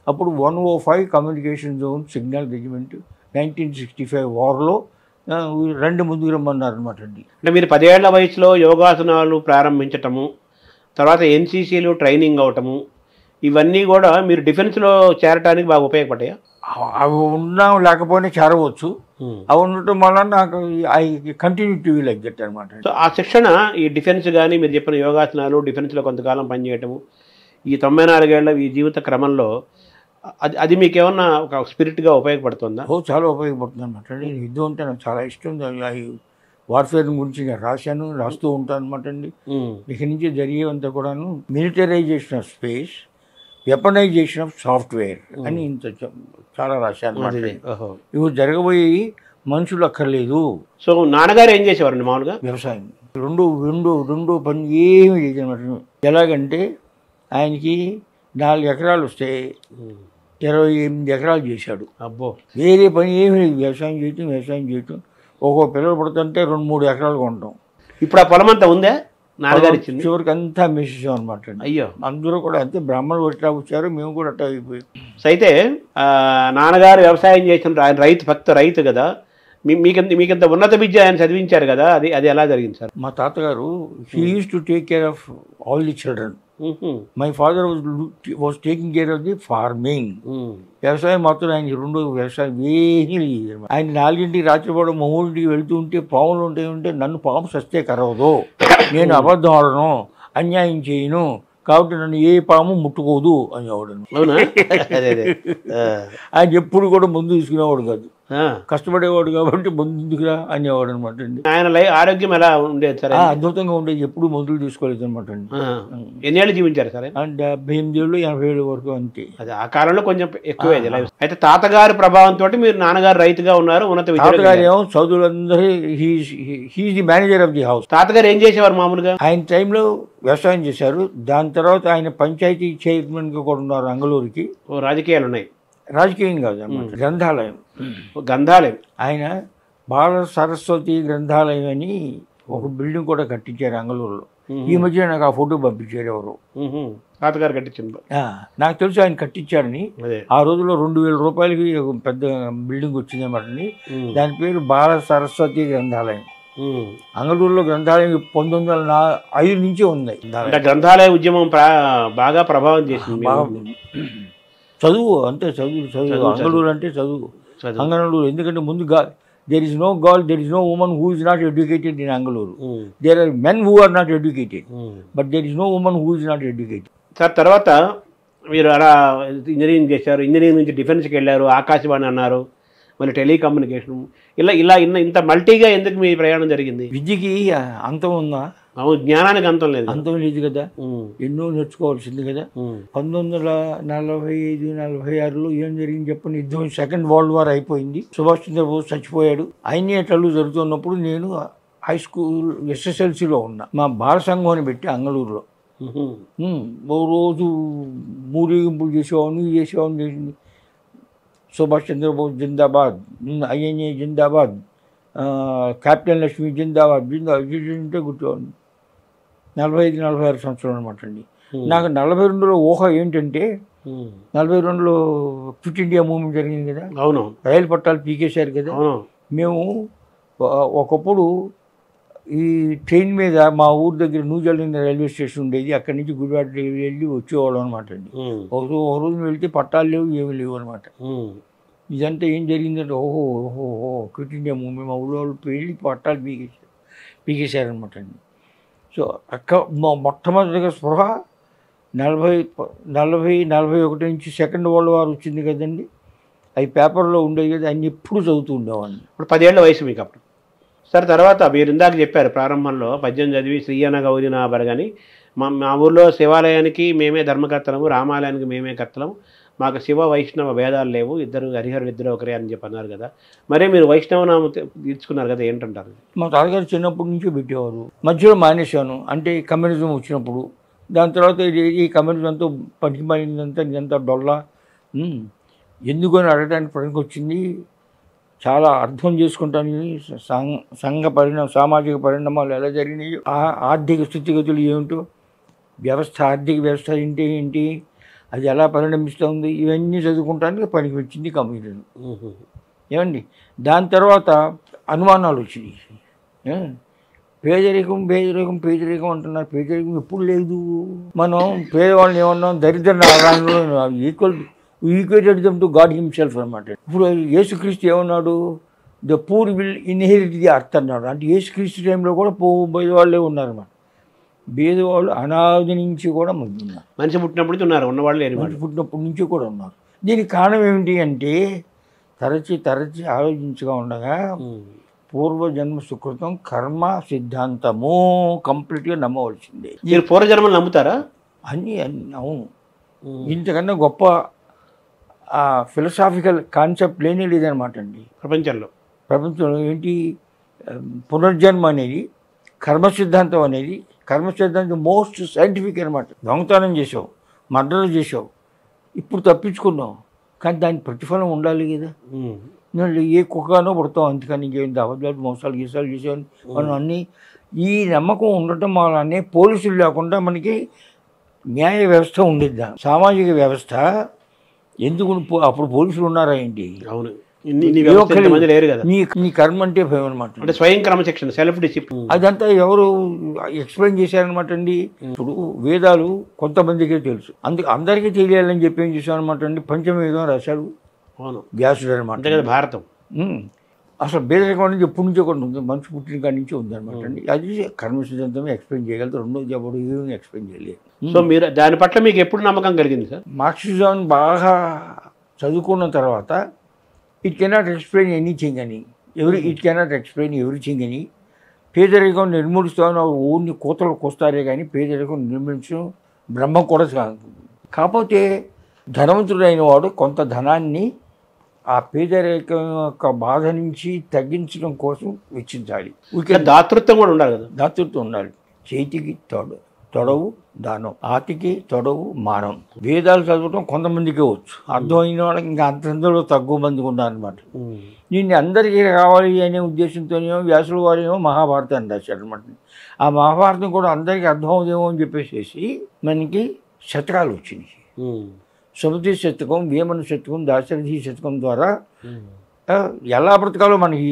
అప్పుడు 105 కమ్యూనికేషన్ జోన్ సిగ్నల్ రెజిమెంట్ 1965 వార్లో 2 ముందుకు రమ్మన్నారు అనమాట అండి. అంటే మీరు 10 ఏళ్ల వయసులో యోగాసనాలు ప్రారంభించటము, తర్వాత ఎన్సీసీలు ట్రైనింగ్ అవటము, ఇవన్నీ కూడా మీరు డిఫెన్స్లో చేరటానికి బాగా ఉపయోగపడ్డాయా? అవి ఉన్నా లేకపోయినా చేరవచ్చు. అవి ఉండటం వల్ల నాకు I continue to like that అనమాట. సో ఆ శిక్షణ ఈ డిఫెన్స్ కానీ మీరు చెప్పిన యోగాసనాలు డిఫెన్స్లో కొంతకాలం పనిచేయటము, ఈ 94 ఏళ్ల ఈ జీవిత క్రమంలో అది మీకు ఏమన్నా ఒక స్పిరిట్గా ఉపయోగపడుతుందా? చాలా ఉపయోగపడుతుంది అనమాట. నేను యుద్ధం అంటే నాకు చాలా ఇష్టం. వార్ఫేర్ గురించి నేను రాస్తూ ఉంటాను అనమాట అండి. ఇక్కడి నుంచి జరిగేవంతా కూడాను militarisation of space, weaponisation of software అని ఇంత చాలా రాశాను అనమాట. ఇవి జరగబోయి మనుషులు అక్కర్లేదు. సో నాన్నగారు ఏం చేసేవారండి మామూలుగా? వ్యవసాయం. రెండు పని ఏమి చేసేనమాట. ఎలాగంటే ఆయనకి 4 ఎకరాలు వస్తే 28 ఎకరాలు చేశాడు. అబ్బో. వేరే పని ఏమి లేదు, వ్యవసాయం చేయటం. ఒక్కో పిల్లలు పడుతుంటే 2-3 ఎకరాలు కొంటాం. ఇప్పుడు ఆ పొలం అంతా ఉందా? నాన్నగారు ఇచ్చింది చివరికి అంతా అమ్మేసేసాం అనమాట అండి. అయ్యో. అందరూ కూడా అంతే, బ్రాహ్మణులు ఎట్లా వచ్చారో మేము కూడా అట్లా అయిపోయాం. సో అయితే నాన్నగారు వ్యవసాయం చేసిన ఆయన రైతు, భక్త రైతు కదా, మీకంత ఉన్నత విద్య ఆయన చదివించారు కదా, అది ఎలా జరిగింది సార్? మా తాతగారు he use to take care of all the children. My father was taking care of the farming. వ్యవసాయం మాత్రం ఆయన రెండు వ్యవసాయం ఏమీ లేదు. ఆయన 4ంటికి రాత్రిపూట 3ంటికి వెళ్తూ ఉంటే పాములు ఉంటే నన్ను పాము సస్తే కరవదు, నేను అబద్ధం ఆడను, అన్యాయం చేయను, కాబట్టి నన్ను ఏ పాము ముట్టుకోదు అనేవాడు. ఆయన ఎప్పుడు కూడా ముందు తీసుకునేవాడు కాదు, కష్టపడేవాడు కాబట్టి ముందు ఎందుకురా అనేవాడు అనమాట అండి. ఆయన ఆరోగ్యం ఎలా ఉండేది సార్? అద్భుతంగా ఉండేది, ఎప్పుడు మందులు తీసుకోలేదు అనమాట అండి. ఎన్నేళ్ళు జీవించారు సార్? 78 ఏళ్ళు 80 ఏళ్ళు వరకు అంతే. అది ఆ కాలంలో కొంచెం ఎక్కువే. అయితే తాతగారి ప్రభావంతో మీరు నాన్నగారు రైతుగా ఉన్నారు, ఉన్నత విద్య. తాతగారు ఏమో చదువులందరూ he is the manager of the house. తాతగారు ఏం చేసేవారు మామూలుగా? ఆయన టైంలో వ్యవసాయం చేశారు. దాని తర్వాత ఆయన పంచాయతీ చైర్మన్గా కూడా ఉన్నారు అంగళూరుకి. రాజకీయాలు ఉన్నాయి? రాజకీయం కాదు అన్నమాట, గ్రంథాలయం. గ్రంథాలయం. ఆయన బాల సరస్వతి గ్రంథాలయం అని ఒక బిల్డింగ్ కూడా కట్టించారు అంగళూరులో. ఈ మధ్య నాకు ఆ ఫోటో పంపించారు ఎవరు. తాతగారు కట్టించారు. నాకు తెలుసు ఆయన కట్టించారని. ఆ రోజుల్లో 2000 రూపాయలకి పెద్ద బిల్డింగ్ వచ్చిందన్నమాట. దాని పేరు బాల సరస్వతి గ్రంథాలయం. అంగళూరులో గ్రంథాలయం 1905 నుంచి ఉంది. గ్రంథాలయ ఉద్యమం బాగా ప్రభావం చేసింది. చదువు అంతే, చదువు అంగళూరు అంటే చదువు. అంగళూరు ఎందుకంటే ముందు there is no girl, there is no woman who is not educated in Angaluru. There are men who are not educated, but there is no woman who is not educated. Sir తర్వాత మీరు అలా engineering చేశారు, engineering నుంచి డిఫెన్స్కి వెళ్ళారు, ఆకాశవాణి అన్నారు, మళ్ళీ telecommunication, ఇలా ఇంత మల్టీగా ఎందుకు మీ ప్రయాణం జరిగింది? విద్యకి అంతం ఉందా? జ్ఞానానికి అంతం లేదు. అంతం లేదు కదా, ఎన్నో నేర్చుకోవాల్సింది కదా. 1945-46లో ఏం జరిగింది చెప్పండి? యుద్ధం, సెకండ్ వరల్డ్ వార్ అయిపోయింది. సుభాష్ చంద్రబోస్ చచ్చిపోయాడు. ఐఎన్ఏటలు జరుగుతున్నప్పుడు నేను హై స్కూల్ SSLCలో ఉన్నా. మా బాల సంఘం అని పెట్టి అంగళూరులో ఓ రోజు ఊరేగింపులు చేసేవాడిని చేసింది. సుభాష్ చంద్రబోస్ జిందాబాద్, ఐఎన్ఏ జిందాబాద్, కెప్టెన్ లక్ష్మి జిందాబాద్ జిందాబాద్ కూర్చోండి. 45-46 సంవత్సరాలు అనమాట అండి. నాకు 42లో ఊహ ఏంటంటే, 42లో క్విట్ ఇండియా మూవ్మెంట్ జరిగింది కదా. అవును. రైలు పట్టాలు పీకేశారు కదా. మేము ఒకప్పుడు ఈ ట్రైన్ మీద మా ఊరి దగ్గర న్యూజల్లింగ్ రైల్వే స్టేషన్ ఉండేది, అక్కడి నుంచి గుడివాడ వెళ్ళి వచ్చేవాళ్ళం అనమాట అండి. ఒక రోజు వెళ్తే పట్టాలు లేవు, ఏమి లేవు అనమాట. ఇదంతా ఏం జరిగిందంటే, ఓహో క్విట్ ఇండియా మూవ్మెంట్, మా ఊళ్ళో వాళ్ళు వెళ్ళి పట్టాలు పీకేశారనమాట అండి. సో మొట్టమొదటిగా స్పృహ 40-41 నుంచి సెకండ్ వరల్డ్ వార్ వచ్చింది కదండి. అవి పేపర్లో ఉండేవి కదా, అన్ని ఎప్పుడు చదువుతూ ఉండేవాడిని. ఇప్పుడు 10 ఏళ్ల వయసు మీకు అప్పుడు. సార్ తర్వాత మీరు ఇందాక చెప్పారు ప్రారంభంలో పద్యం చదివి శ్రీయన గౌరి నా బరగని, మా ఊర్లో శివాలయానికి మేమే ధర్మకర్తలము, రామాలయానికి మేమే కర్తలము, మాకు శివ వైష్ణవ భేదాలు లేవు, ఇద్దరు హరిహరు ఇద్దరు ఒకరే అని చెప్పి అన్నారు కదా. మరే మీరు వైష్ణవనామం తీర్చుకున్నారు కదా, ఏంటంటారు? మా తాతగారు చిన్నప్పటి నుంచి పెట్టేవారు, మధ్యలో మానేశాను. అంటే కమ్యూనిజం వచ్చినప్పుడు, దాని తర్వాత ఈ కమ్యూనిజం అంతా పనికిమాలిందంతా ఇదంతా డొల్లా ఎందుకు అని అడగడానికి ప్రశ్నకు వచ్చింది. చాలా అర్థం చేసుకుంటాను సామాజిక పరిణామాలు ఎలా జరిగినాయి, ఆర్థిక స్థితిగతులు ఏమిటో, ఆర్థిక వ్యవస్థ ఏంటి, అది ఎలా పరిణమిస్తుంది, ఇవన్నీ చదువుకుంటానికి పనికి వచ్చింది కమ్యూనిజం. ఏమండి, దాని తర్వాత అనుమానాలు వచ్చినాయి. పేదరికం అంటున్నారు. పేదరికం ఎప్పుడు లేదు. మనం పేదవాళ్ళని ఏమన్నాం, దరిద్ర equated them to God himself అనమాట. ఇప్పుడు యేసుక్రీస్తు ఏమన్నాడు, the poor will inherit the earth అన్నాడు. అంటే యేసుక్రీస్తు టైంలో కూడా పేదవాళ్ళే ఉన్నారన్నమాట. పేదవాళ్ళు అనాది నుంచి కూడా మంది ఉన్నారు. మనిషి పుట్టినప్పుడు ఉన్నారు, ఉన్నవాళ్ళు మనిషి పుట్టినప్పటి నుంచి కూడా ఉన్నారు. దీనికి కారణం ఏమిటి అంటే, తరచి ఆలోచించగా ఉండగా పూర్వజన్మ సుకృతం కర్మ సిద్ధాంతము కంప్లీట్గా నమ్మవలసిందే. మీరు పూర్వజన్మలు నమ్ముతారా? అన్నీ అవును. ఇంతకన్నా గొప్ప ఫిలసాఫికల్ కాన్సెప్ట్ లేనే లేదనమాట అండి ప్రపంచంలో. ఏంటి పునర్జన్మ అనేది, కర్మ సిద్ధాంతం అనేది. కర్మ సిద్ధాంతం మోస్ట్ సైంటిఫిక్ అనమాట. దొంగతనం చేసావు, మర్డర్ చేసావు, ఇప్పుడు తప్పించుకున్నావు, కానీ దాని ప్రతిఫలం ఉండాలి కదా. నేను ఏ కుక్కగానో పుడతాం, అందుకని ఇంకేం అబద్ధాలు మోసాలు గీసాలు చేసేవాడిని మనం అన్నీ. ఈ నమ్మకం ఉండటం వల్లనే పోలీసులు లేకుండా మనకి న్యాయ వ్యవస్థ ఉండిద్దా, సామాజిక వ్యవస్థ. ఎందుకు అప్పుడు పోలీసులు ఉన్నారా ఏంటి? అవును, ఇంతమంది లేరు కదా. నీ కర్మ అంటే భయం అనమాట. అంటే స్వయం క్రమశిక్షణ, సెల్ఫ్ డిసిప్లిన్. అదంతా ఎవరు ఎక్స్ప్లెయిన్ చేశారనమాట అండి. ఇప్పుడు వేదాలు కొంతమందికే తెలుసు, అందరికీ తెలియాలని చెప్పి ఏం చేశాను అనమాట అండి, పంచమవేదం రాశాడు. అవును, వ్యాసుడు అనమాట. అంతే కదా భారతం. అసలు బేదరికం నుంచి ఎప్పటి నుంచో కూడా ఉంది, మనిషి పుట్టిన కాడి నుంచి ఉంది అనమాట అండి. అది కర్మ సిద్ధాంతమే ఎక్స్ప్లెయిన్ చేయగలదు, రెండోది ఎవడు ఏమి ఎక్స్ప్లెయిన్ చేయలేదు. సో మీరు దాని పట్ల మీకు ఎప్పుడు నమ్మకం కలిగింది సార్? మార్క్సిజం బాగా చదువుకున్న తర్వాత ఇట్ కెనాట్ ఎక్స్ప్లెయిన్ ఎనీథింగ్ అని, ఇట్ కెనాట్ ఎక్స్ప్లెయిన్ ఎవ్రీథింగ్ అని, పేదరికం నిర్మూలిస్తామని ఊరిని కోతలకు వస్తారే కానీ పేదరికం నిర్మించడం బ్రహ్మం కూడా కాదు. కాకపోతే ధనవంతుడైన వాడు కొంత ధనాన్ని ఆ పేదరికం యొక్క బాధ నుంచి తగ్గించడం కోసం వెచ్చించాలి. దాతృత్వం కూడా ఉండాలి కదా. దాతృత్వం ఉండాలి. చేతికి తొడవు దానం, ఆతికి తొడవు మానం. వేదాలు చదవటం కొంతమందికే వచ్చు, అర్థమైన వాళ్ళకి ఇంకా అంతంలో తక్కువ మందికి ఉన్నారనమాట. దీన్ని అందరికీ కావాలి అనే ఉద్దేశంతోనేమో వ్యాసుల వారేమో మహాభారతాన్ని రాశారు అనమాట. ఆ మహాభారతం కూడా అందరికీ అర్థం అవుదేమో అని చెప్పేసి మనకి శతకాలు వచ్చినాయి. సుమతి శతకం, వేమన శతకం, దాశరథి శతకం ద్వారా ఎలా బ్రతకాలో మనకి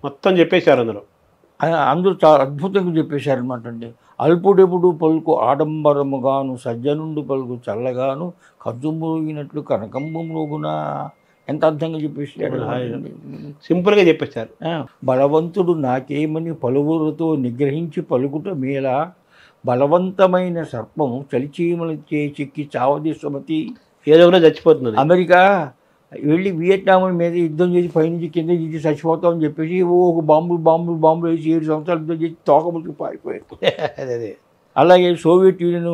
మొత్తం చెప్పేశారు. అందరూ చాలా అద్భుతంగా చెప్పేశారనమాట అండి. అల్పుడెప్పుడు పలుకు ఆడంబరముగాను, సజ్జనుండు పలుకు చల్లగాను, కద్దు మోగినట్లు కనకంబు మోగునా. ఎంత అర్థంగా చెప్పేసాడు, సింపుల్గా చెప్పేశారు. బలవంతుడు నాకేమని పలువురితో నిగ్రహించి పలుకుట మేలా, బలవంతమైన సర్పము చలిచీమలచే చిక్కి చావది సుమతి. ఏదో కూడా చచ్చిపోతుంది. అమెరికా వెళ్ళి వియట్నాం మీద యుద్ధం చేసి పైనుంచి కింద చేసి చచ్చిపోతామని చెప్పేసి ఒక బాంబులు వేసి 7 సంవత్సరాలు యుద్ధం చేసి తోకములకు పారిపోయారు. అదే అలాగే సోవియట్ యూనియన్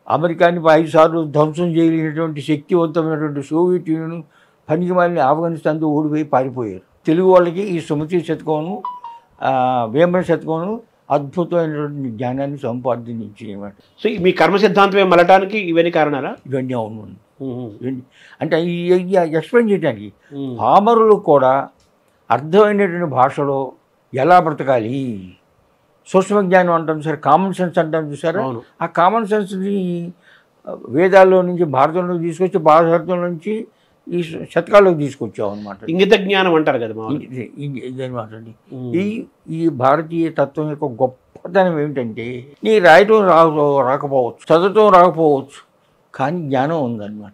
అమెరికాని 5 సార్లు ధ్వంసం చేయలేనటువంటి శక్తివంతమైనటువంటి సోవియట్ యూనియన్ పనికి మాలిన ఆఫ్ఘనిస్తాన్తో ఓడిపోయి పారిపోయారు. తెలుగు వాళ్ళకి ఈ సుమతి శతకమును, వేమన శతకమును అద్భుతమైనటువంటి జ్ఞానాన్ని సంపాదించేయమాట. సో మీ కర్మ సిద్ధాంతమే మలటానికి ఇవన్నీ కారణాలా? ఇవన్నీ అవును. అంటే ఈ ఎక్స్ప్లెయిన్ చేయడానికి పామరులు కూడా అర్థమైనటువంటి భాషలో ఎలా బ్రతకాలి, సూక్ష్మ జ్ఞానం అంటాం సార్, కామన్ సెన్స్ అంటాం చూసారా. ఆ కామన్ సెన్స్ని వేదాల్లో నుంచి భారతంలో తీసుకొచ్చి భారతంలో నుంచి ఈ శతకాల్లోకి తీసుకొచ్చాం అనమాట. ఇంగిత జ్ఞానం అంటారు కదా ఇదనమాట అండి. ఈ భారతీయ తత్వం యొక్క గొప్పతనం ఏమిటంటే, నీ రాయటం రాకపోవచ్చు, చదవటం రాకపోవచ్చు, కానీ జ్ఞానం ఉందన్నమాట.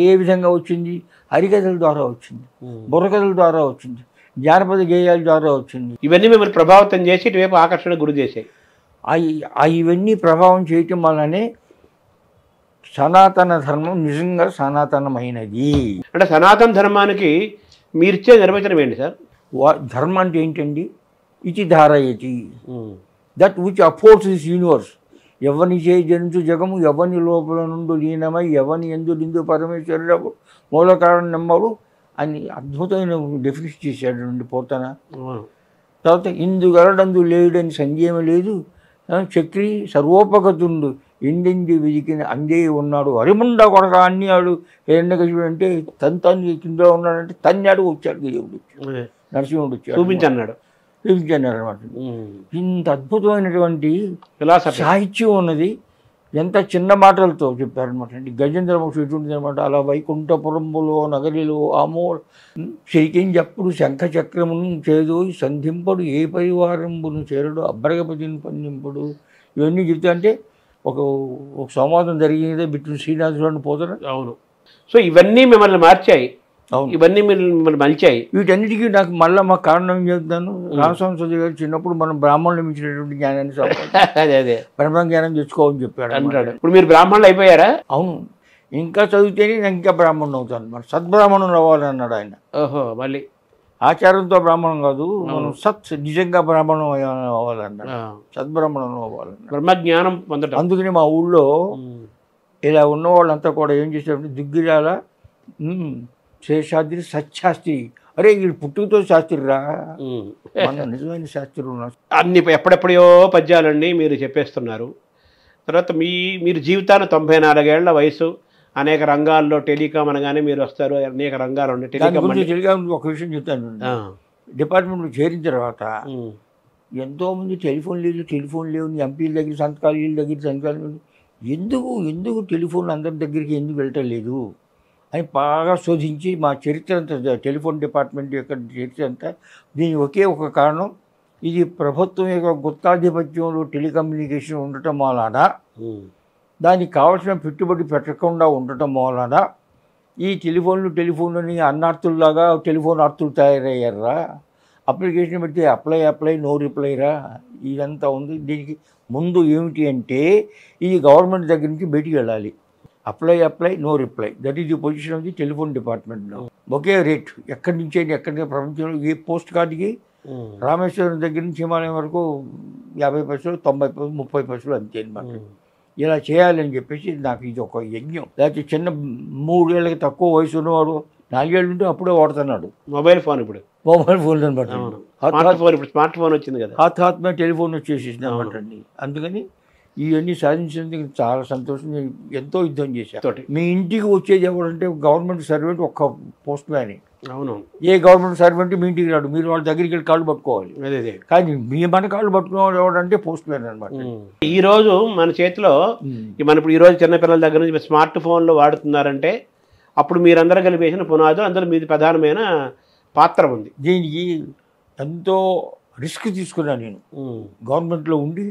ఏ విధంగా వచ్చింది? హరికథల ద్వారా వచ్చింది, బుర్రకథల ద్వారా వచ్చింది, జానపద గేయాల ద్వారా వచ్చింది. ఇవన్నీ మిమ్మల్ని ప్రభావితం చేసి ఇటువైపు ఆకర్షణ గురి చేసాయి. ఇవన్నీ ప్రభావం చేయటం వల్లనే సనాతన ధర్మం నిజంగా సనాతనమైనది. అంటే సనాతన ధర్మానికి మీరిచ్చే నిర్వచనం ఏంటి సార్? ధర్మం అంటే ఏంటండి? ఇతి ధారయతి, దట్ విచ్ అఫోర్డ్స్ దిస్ యూనివర్స్. ఎవరిని చేయి జనించు జగము, ఎవరిని లోపల నుండి లీనమై, ఎవరిని ఎందు పరమేశ్వరుడు మూల కారణం నమ్మడు అని అద్భుతమైన డెఫినిషన్ చేశాడు పోతన. తర్వాత ఇందుగలడందు లేడని సంజయము లేదు, చక్రి సర్వోపగతుండు ఎండెంది వెదికిన అందే ఉన్నాడు, అరిముండ కొడక అన్నాడు. హిరణ్యకశిపుడు అంటే తను కింద ఉన్నాడంటే తన్నాడు, వచ్చాడు దేవుడు, నరసింహుడు వచ్చాడు, చూపించన్నాడు అనమాట. ఇంత అద్భుతమైనటువంటి సాహిత్యం ఉన్నది. ఎంత చిన్న మాటలతో చెప్పారనమాట అండి. గజేంద్ర మోక్షం ఎటువంటిది అనమాట. అలా వైకుంఠపురంబులో నగరిలో ఆమో శరికించప్పుడు శంఖ చక్రమును చేదు సంధింపడు, ఏ పరివారంబును చేరడు, అబ్బరగపతిని పందింపుడు. ఇవన్నీ చెప్తా అంటే ఒక సంవాదం జరిగినదే బిట్టు శ్రీనివాసరావు పోతారు. అవును. సో ఇవన్నీ మిమ్మల్ని మార్చాయి. అవును, ఇవన్నీ మిమ్మల్ని మలిచాయి. వీటన్నిటికీ నాకు మళ్ళీ మా కారణం ఏం చెప్తాను. రామస్వామి గారు చిన్నప్పుడు మనం బ్రాహ్మణులు మించినటువంటి జ్ఞానాన్ని అదే బ్రహ్మ జ్ఞానం తెచ్చుకోవని చెప్పాడు అంటాడు. ఇప్పుడు మీరు బ్రాహ్మణులు అయిపోయారా? అవును, ఇంకా చదివితేనే నేను ఇంకా బ్రాహ్మణుడు అవుతాను అనమాట. సద్బ్రాహ్మణులు అవ్వాలన్నాడు ఆయన. ఓహో, మళ్ళీ ఆచారంతో బ్రాహ్మణం కాదు, మనం నిజంగా బ్రాహ్మణం అవ్వాలన్నాడు. సద్బ్రాహ్మణం అవ్వాలన్నాడు, బ్రహ్మజ్ఞానం పొందడం. అందుకని మా ఊళ్ళో ఇలా ఉన్న వాళ్ళంతా కూడా ఏం చేశారంటే దిగ్గిరాల శేషాద్రి సత్శాస్త్రి, అరే వీడు పుట్టుకతో శాస్త్రి రా, మన నిజమైన శాస్త్రులు అన్ని ఎప్పుడెప్పుడో పద్యాలన్నీ మీరు చెప్పేస్తున్నారు. తర్వాత మీరు జీవితాన్ని 94 ఏళ్ల వయసు అనేక రంగాల్లో టెలికాం అనగానే మీరు వస్తారు, అనేక రంగాలు ఉన్నాయి. టెలికాం ఒక విషయం చెప్తాను. డిపార్ట్మెంట్లో చేరిన తర్వాత ఎంతోమంది టెలిఫోన్ లేవు ఎంపీల దగ్గర సంతకాలు, వీళ్ళ దగ్గర సంతకాలు, ఎందుకు టెలిఫోన్ అందరి దగ్గరికి ఎందుకు వెళ్ళటం లేదు అని బాగా శోధించి మా చరిత్ర అంతా, టెలిఫోన్ డిపార్ట్మెంట్ యొక్క చరిత్ర అంతా, దీని ఒకే ఒక కారణం, ఇది ప్రభుత్వం యొక్క గుత్తాధిపత్యంలో టెలికమ్యూనికేషన్ ఉండటం వలన, దానికి కావాల్సిన పెట్టుబడి పెట్టకుండా ఉండటం వలన ఈ టెలిఫోన్లని అన్నార్తుల్లాగా టెలిఫోన్ ఆర్తులు తయారయ్యారా, అప్లికేషన్ పెడితే అప్లై నో రిప్లై రా, ఇదంతా ఉంది. దీనికి ముందు ఏమిటి అంటే ఇది గవర్నమెంట్ దగ్గర నుంచి బయటికి వెళ్ళాలి. Apply no reply, that is the position of the telephone డిపార్ట్మెంట్లో. ఒకే రేట్ ఎక్కడి నుంచి ప్రపంచంలో ఏ పోస్ట్ కార్డుకి రామేశ్వరం దగ్గర నుంచి హిమాలయం వరకు 50 పైసలు, 90 పైసలు, 30 పైసలు అంతే అనమాట. ఇలా చేయాలని చెప్పేసి నాకు ఇది ఒక యజ్ఞం. లేకపోతే చిన్న 3 ఏళ్ళకి తక్కువ వయసు ఉన్నవాడు 4 ఏళ్ళు ఉంటే అప్పుడే వాడుతున్నాడు మొబైల్ ఫోన్. ఇప్పుడు మొబైల్ ఫోన్ అనమాట. స్మార్ట్ ఫోన్ వచ్చింది కదా, హాత్మే టెలిఫోన్ వచ్చేసేసింది అనమాట అండి. అందుకని ఇవన్నీ సాధించినందుకు చాలా సంతోషం. నేను ఎంతో యుద్ధం చేశాను. మీ ఇంటికి వచ్చేది ఎవరంటే గవర్నమెంట్ సర్వెంట్, ఒక్క పోస్ట్ మ్యాన్. అవును, ఏ గవర్నమెంట్ సర్వెంట్ మీ ఇంటికి రాడు, మీరు వాళ్ళ దగ్గరికి వెళ్ళి కాళ్ళు పట్టుకోవాలి. అదే కానీ మన కాళ్ళు పట్టుకోవాలి ఎవరంటే పోస్ట్ మ్యాన్ అనమాట. ఈ రోజు మన చేతిలో ఇప్పుడు ఈ రోజు చిన్నపిల్లల దగ్గర నుంచి స్మార్ట్ ఫోన్లు వాడుతున్నారంటే అప్పుడు మీరందరూ కలిపేసిన పునాదులు, అందులో మీది ప్రధానమైన పాత్ర ఉంది. దీనికి ఎంతో రిస్క్ తీసుకున్నాను నేను. గవర్నమెంట్లో ఉండి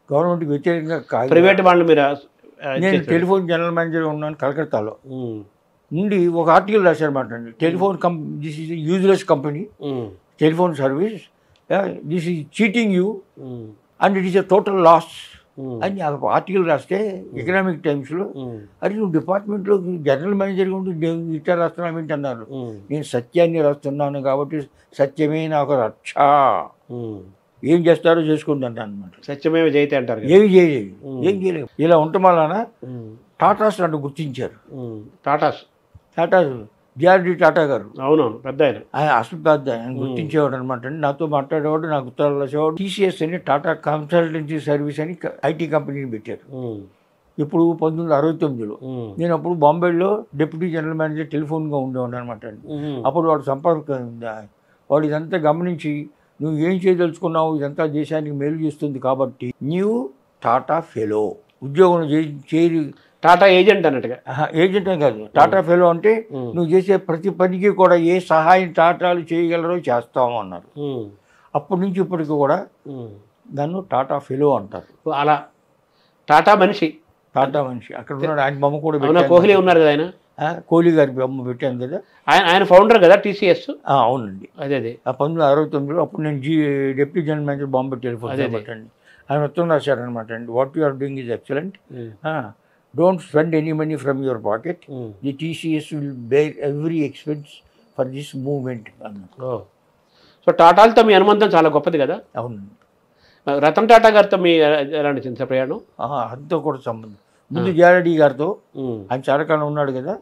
గవర్నమెంట్కి వ్యతిరేకంగా ప్రైవేట్ వాళ్ళు మీరు, నేను టెలిఫోన్ జనరల్ మేనేజర్గా ఉన్నాను కలకత్తాలో. నుండి ఒక ఆర్టికల్ రాశారన్నమాట అండి, telephone this is useless company, telephone service, this is cheating you and it is a total loss అని ఆర్టికల్ రాస్తే ఎకనామిక్ టైమ్స్లో. అది నువ్వు డిపార్ట్మెంట్లో జనరల్ మేనేజర్గా ఉండి ఇట్లా రాస్తున్నావు ఏంటి అన్నారు. నేను సత్యాన్ని రాస్తున్నాను కాబట్టి సత్యమే నాకు రక్ష, ఏం చేస్తారో చేసుకుంటాను అనమాట. సత్యమేవ జయతే అంటారు, ఏం చేయలేదు. ఇలా ఉండటం వలన టాటాస్ నన్ను గుర్తించారు. టాటాస్ జిఆర్డి టాటా గారు, అవునవును, పెద్ద ఆయన అసలు పెద్ద ఆయన గుర్తించేవాడు అనమాట. నాతో మాట్లాడేవాడు, నాకు ఉత్తరాలు రాసేవాడు. టీసీఎస్ అని టాటా కన్సల్టెన్సీ సర్వీస్ అని ఐటీ కంపెనీని పెట్టారు. ఇప్పుడు 1969లో నేను అప్పుడు బాంబేలో డిప్యూటీ జనరల్ మేనేజర్ టెలిఫోన్గా ఉండేవాడు అనమాట. అప్పుడు వాడు ఇదంతా గమనించి, నువ్వు ఏం చేయదలుచుకున్నావు, ఇదంతా దేశానికి మేలు చేస్తుంది కాబట్టి నీవు టాటా ఫెలో ఉద్యోగం చేరి, టాటా ఏజెంట్ అన్నట్టుగా. ఏజెంట్ అని కాదు, టాటా ఫెలో అంటే నువ్వు చేసే ప్రతి పనికి కూడా ఏ సహాయం టాటాలు చేయగలరో చేస్తాము అన్నారు. అప్పటి నుంచి ఇప్పటికి కూడా నన్ను టాటా ఫెలో అంటారు. అలా టాటా మనిషి అక్కడ ఉన్నాడు. ఆయన బొమ్మ కూడా కోహ్లీ ఉన్నారు కదా, ఆయన కోహ్లీ గారి బొమ్మ పెట్టాను కదా. ఆయన ఫౌండర్ కదా టీసీఎస్. అవునండి, అదే 1969లో. అప్పుడు నేను deputy general manager Bombay telephone పెట్టండి. ఆయన ఉత్తరం రాశారనమాట అండి, what you are doing is excellent, don't spend any money from your pocket, the TCS will bear every expense for this movement అన్నారు. సో టాటాలతో మీ అనుబంధం చాలా గొప్పది కదా. అవునండి. రతన్ టాటా గారితో మీ ఎలాంటి చిన్న ప్రయాణం? అంతా కూడా సంబంధం. ముందు జారెడ్డి గారితో, ఆయన చాలా కాలం ఉన్నాడు కదా,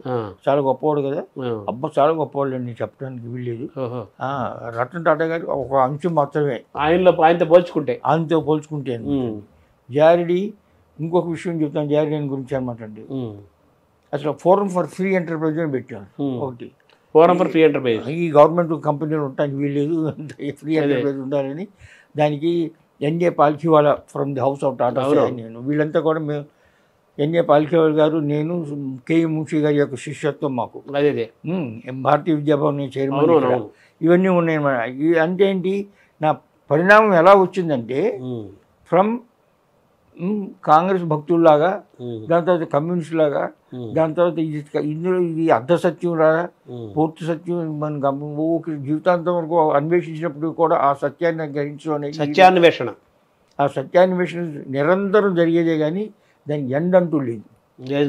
చాలా గొప్పవాడు కదా. అబ్బా చాలా గొప్పవాళ్ళు అండి, చెప్పడానికి వీల్లేదు. రతన్ టాటా గారు ఒక అంశం మాత్రమే ఆయనతో పోల్చుకుంటే. జారెడ్డి ఇంకొక విషయం చెప్తాను జారెడ్డి గురించి అనమాట అండి. అసలు ఫోరం ఫర్ ఫ్రీ ఎంటర్ప్రైజ్ అని పెట్టారు ఒకటి. ఫోరం ఫర్ ఫ్రీ ఎంటర్ప్రైజ్, ఈ గవర్నమెంట్ కంపెనీలు ఉండటానికి వీల్లేదు, ఫ్రీ ఎంటర్ప్రైజ్ ఉండాలని. దానికి N A Palkhivala from the house of Tata, నేను వీళ్ళంతా కూడా మేము ఎన్ఏ పాల్కివాల్ గారు, నేను, కేఈ మున్షి గారి యొక్క శిష్యత్వం మాకు. అదే భారతీయ విద్యాభవన్ చైర్మన్, ఇవన్నీ ఉన్నాయి. అంటే ఏంటి, నా పరిణామం ఎలా వచ్చిందంటే ఫ్రమ్ కాంగ్రెస్ భక్తుల్లాగా, దాని తర్వాత కమ్యూనిస్ట్ లాగా, దాని తర్వాత ఇందులో ఇది అర్ధ సత్యం లాగా, పూర్తి సత్యం మన జీవితాంతం వరకు అన్వేషించినప్పుడు కూడా ఆ సత్యాన్ని గ్రహించడం, సత్యాన్వేషణ, ఆ సత్యాన్వేషణ నిరంతరం జరిగేదే కానీ దానికి ఎండ్ అంటూ లేదు.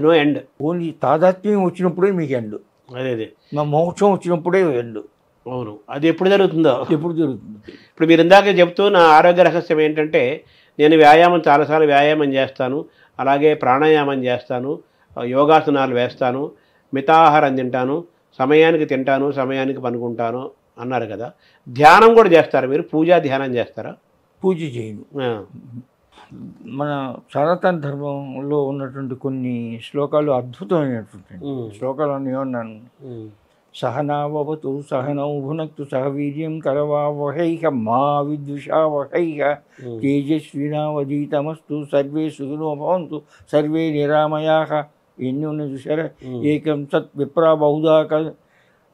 No end. ఓన్లీ తాదాత్మ్యం వచ్చినప్పుడే మీకు ఎండ్. అదే మా మోక్షం వచ్చినప్పుడే ఎండ్. అవును, అది ఎప్పుడు జరుగుతుందో. ఇప్పుడు మీరు ఇందాక చెప్తూ నా ఆరోగ్య రహస్యం ఏంటంటే, నేను వ్యాయామం చాలాసార్లు వ్యాయామం చేస్తాను, అలాగే ప్రాణాయామం చేస్తాను, యోగాసనాలు వేస్తాను, మితాహారం తింటాను, సమయానికి తింటాను, సమయానికి పనుకుంటాను అన్నారు కదా. ధ్యానం కూడా చేస్తారా మీరు? పూజా ధ్యానం చేస్తారా? పూజ చేయను. మన సనాతన ధర్మంలో ఉన్నటువంటి కొన్ని శ్లోకాలు అద్భుతమైనటువంటి శ్లోకాలు అని ఏమన్నాను, సహనావతు సహనౌ భునక్తు సహ వీర్యం కరవావహైః మా విద్విషావహైః తేజస్వినావధీతమస్తు సర్వే సుఖినో భవంతు సర్వే నిరామయాః. ఎన్ని ఉన్నాయి చూసారా, ఏకం సత్ విప్రా బహుధా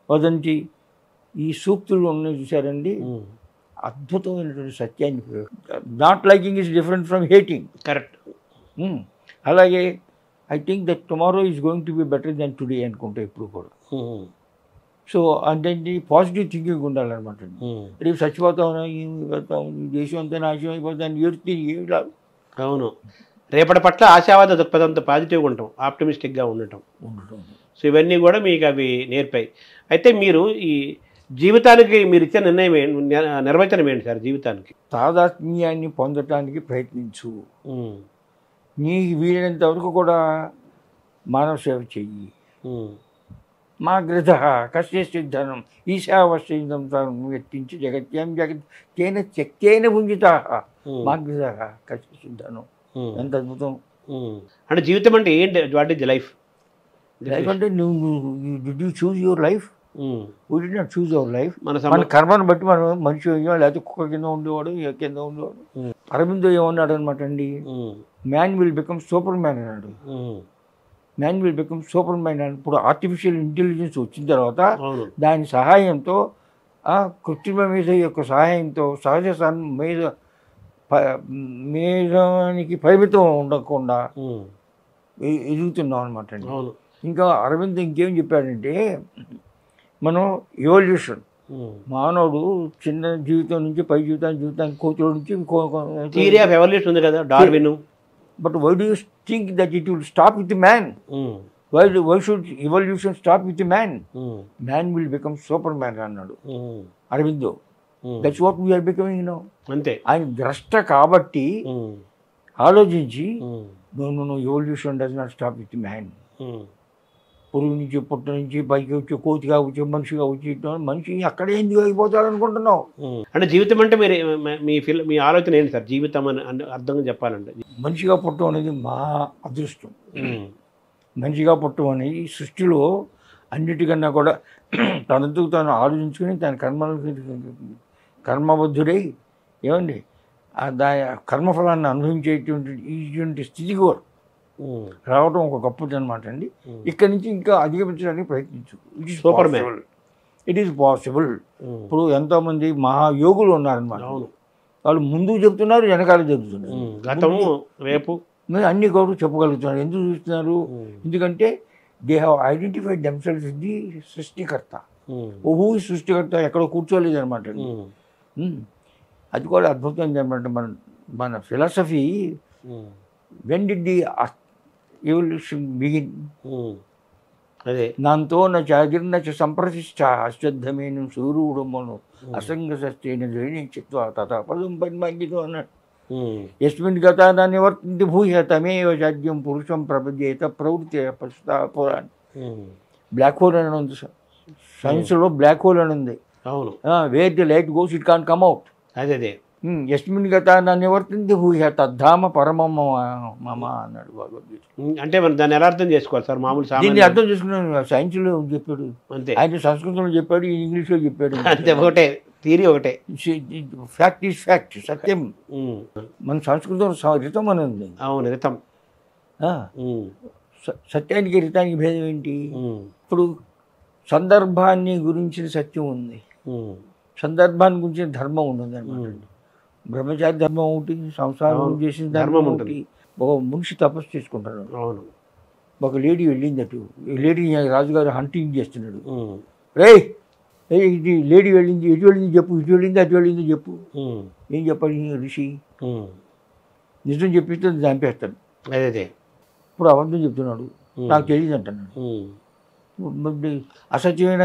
వదంతి, ఈ సూక్తులు ఉన్నాయి చూసారండి, అద్భుతమైనటువంటి సత్యాన్ని. Not liking is different from hating. Correct. అలాగే I think that tomorrow is going to be better then today అనుకుంటా ఇప్పుడు కూడా. సో అంటే పాజిటివ్ థింకింగ్ ఉండాలన్నమాట. రేపు చచ్చిపోతాం, ఈ దేశం అంతా నాశనం అయిపోతాను ఏడుతుంది ఏడు. అవును, రేపటి పట్ల ఆశావాద దృక్పథంతో పాజిటివ్గా ఉంటాం, ఆప్టమిస్టిక్గా ఉండటం. సో ఇవన్నీ కూడా మీకు అవి నేర్పాయి. అయితే మీరు ఈ జీవితానికి మీరు ఇచ్చే నిర్ణయం నిర్వచనం ఏంటి సార్ జీవితానికి? తాదాత్మ్యాన్ని పొందటానికి ప్రయత్నించు, నీకు వీలైనంత వరకు కూడా మానవ సేవ చెయ్యి. మా గృధ కశ్యసిద్ధనం ఈశావశ్యం వ్యక్తించి జగత్యం జగత్ తేన త్యక్తేన భుంజితా మా గృధ కశ్యసిద్ధనం. ఎంత అద్భుతం. అంటే జీవితం అంటే ఏంటి? What is life? లైఫ్ అంటే నువ్వు did you choose your life? We did not choose our life. మన కర్మను బట్టి మనం మనిషి అయ్యాం, లేకపోతే కుక్క కింద ఉండేవాడు, కింద ఉండేవాడు. అరవిందో ఏమన్నాడు అనమాట అండి, man will become super man అన్నాడు. Man will become super man అని. ఇప్పుడు ఆర్టిఫిషియల్ ఇంటెలిజెన్స్ వచ్చిన తర్వాత దాని సహాయంతో, కృత్రిమ మీద యొక్క సహాయంతో సహజ మేధానికి పరిమితం ఉండకుండా ఎదుగుతున్నాం అనమాట అండి. ఇంకా అరవింద్ ఇంకేం చెప్పాడంటే, మనం ఎవల్యూషన్, మానవుడు చిన్న జీవితం నుంచి పై జీవితానికి కోతుల నుంచి థియరీ ఆఫ్ ఎవల్యూషన్ ఉంది కదా, Darwin. But why do you think that it will stop with man? Why should evolution stop with man? Man will become super man అన్నాడు Aurobindo. That's what we are becoming now. అంతే. ఆయన ద్రష్ట కాబట్టి ఆలోచించి evolution does not stop with man. పురుగు నుంచి పుట్ట నుంచి పైకి వచ్చి కోతిగా వచ్చి మనిషిగా వచ్చి మనిషి అక్కడే ఎందుకు అయిపోతాడు అనుకుంటున్నావు? అంటే జీవితం అంటే మీరు మీ ఆలోచన ఏంటి సార్ జీవితం అని అర్థంగా చెప్పాలంటే? మనిషిగా పుట్టడం అనేది మా అదృష్టం. మనిషిగా పుట్టడం అనేది సృష్టిలో అన్నిటికన్నా కూడా తనందుకు తాను ఆలోచించుకుని తన కర్మబద్ధుడై ఏమండి దాని కర్మఫలాన్ని అనుభవించేటువంటి స్థితి కూడా రావడం ఒక గొప్పది అనమాట అండి. ఇక్కడి నుంచి ఇంకా అధిగమించడానికి ప్రయత్నించు. It is possible. ఇప్పుడు ఎంతోమంది మహాయోగులు ఉన్నారనమాట. వాళ్ళు ముందుకు చెప్తున్నారు, వెనకాల చెబుతున్నారు, గతము రేపు అన్ని కూడా చెప్పగలుగుతున్నారు. ఎందుకు చూస్తున్నారు? ఎందుకంటే they have identified themselves the సృష్టికర్త. ఓహూ సృష్టికర్త ఎక్కడో కూర్చోలేదు అనమాట. అది కూడా అద్భుతం అనమాట. మన philosophy, when did the evolution begin? అదే నాంతో నాజీర్ణ సంప్రతిష్ట అశ్వద్ధమేను సూర్యుడమ్మను అసంగసస్తేన చిత్వ తథా పదం పరిమాంగితో అన్నాడు. యస్మిన్ గత నివర్తంతి భూయ తమేవ జాడ్యం పురుషం ప్రపంచేత ప్రవృత్తి పురాణి. బ్లాక్ హోల్ అని ఉంది సైన్స్లో, బ్లాక్ హోల్ అని ఉంది. అవును. Where the light goes it can come out. అదే యస్మిన్ గత నివర్తంతి భూయ తద్ధామ పరమమ్మ మమ అన్నాడు భగవద్గీత. అంటే మనం దాన్ని ఎలా అర్థం చేసుకోవాలి సార్? మామూలు దీన్ని అర్థం చేసుకున్నాను. సైన్స్లో చెప్పాడు, ఆయన సంస్కృతంలో చెప్పాడు, ఇంగ్లీష్లో చెప్పాడు. అంతే, ఒకటే థియరీ, ఒకటే. ఫ్యాక్ట్ ఈజ్ ఫ్యాక్ట్, సత్యం. మన సంస్కృతం రితం అని ఉంది. అవును, రితం. సత్యానికి రితానికి భేదం ఏంటి? ఇప్పుడు సందర్భాన్ని గురించిన సత్యం ఉంది, సందర్భాన్ని గురించిన ధర్మం ఉంటుంది అనమాట. బ్రహ్మచారి ధర్మం ఒకటి, సంసారం చేసిన ధర్మం ఒకటి. ఒక మనిషి తపస్సు చేసుకుంటాడు. అవును. ఒక లేడీ వెళ్ళింది అటు, లేడీ రాజుగారు హంటింగ్ చేస్తున్నాడు. రే ఇది లేడీ వెళ్ళింది, ఎటు వెళ్ళింది చెప్పు, ఇటు వెళ్ళింది అటు వెళ్ళింది చెప్పు. ఏం చెప్పాలి ఋషి? నిజం చెప్పిస్తే చంపేస్తాడు. అదే. ఇప్పుడు అబద్ధం చెప్తున్నాడు, నాకు తెలియదు అంటున్నాడు. అసత్యమేనా?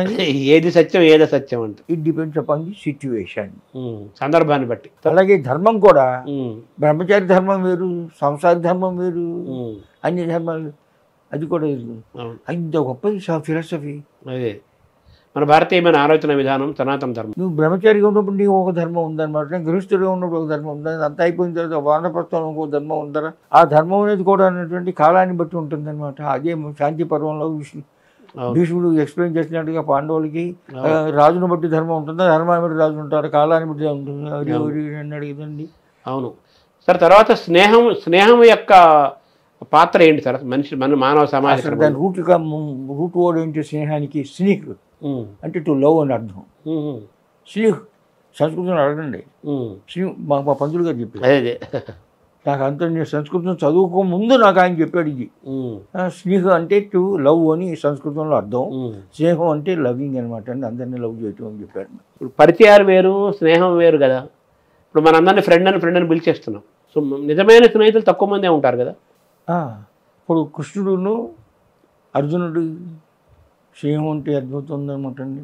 ఏది సత్యం ఏదో సత్యం అంటే it depends upon the situation, సందర్భాన్ని బట్టి. అలాగే ధర్మం కూడా బ్రహ్మచారి ధర్మం వేరు, సంసార ధర్మం వేరు, అన్ని ధర్మాలు. అది కూడా ఇంత గొప్పది ఫిలాసఫీ. అదే మన భారతీయమైన ఆలోచన విధానం సనాతన ధర్మం. నువ్వు బ్రహ్మచారిగా ఉన్నప్పుడు నీకు ఒక ధర్మం ఉందన్నమాట, గృహస్థుడిగా ఉన్నప్పుడు ఒక ధర్మం ఉందని, అంత అయిపోయిన తర్వాత వానప్రస్థంలో ఒక ధర్మం ఉందరా. ఆ ధర్మం అనేది కూడా అనేటువంటి కాలాన్ని బట్టి ఉంటుందన్నమాట. అదే శాంతి పర్వంలో భీష్ముడు ఎక్స్ప్లెయిన్ చేసినట్టుగా పాండవులకి రాజును బట్టి ధర్మం ఉంటుందా, ధర్మాన్ని బట్టి రాజు ఉంటారు, కాలాన్ని బట్టి ఉంటుంది అని అడిగిందండి. అవును సార్. తర్వాత స్నేహం యొక్క పాత్ర ఏంటి సార్ మనిషి మానవ సమాజం? దాని రూట్ వర్డ్ ఏంటి స్నేహానికి? స్నేహ్ అంటే టు లవ్ అని అర్థం. స్నేహ్ సంస్కృతం అడగండి, స్నేహ్ మా పంతులు గారు చెప్పారు. అదే నాకు అంత నేను సంస్కృతం చదువుకో ముందు నాకు ఆయన చెప్పాడు ఇది. స్నేహ అంటే టు లవ్ అని సంస్కృతంలో అర్థం, స్నేహం అంటే లవింగ్ అనమాట అండి, అందరినీ లవ్ చేయటం అని చెప్పారు. ఇప్పుడు పరిచయాలు వేరు, స్నేహం వేరు కదా. ఇప్పుడు మనందరినీ ఫ్రెండ్ అని పిలిచేస్తున్నాం. సో నిజమైన స్నేహితులు తక్కువ మందే ఉంటారు కదా. ఇప్పుడు కృష్ణుడును అర్జునుడు స్నేహం అంటే అద్భుతం ఉందన్నమాట అండి.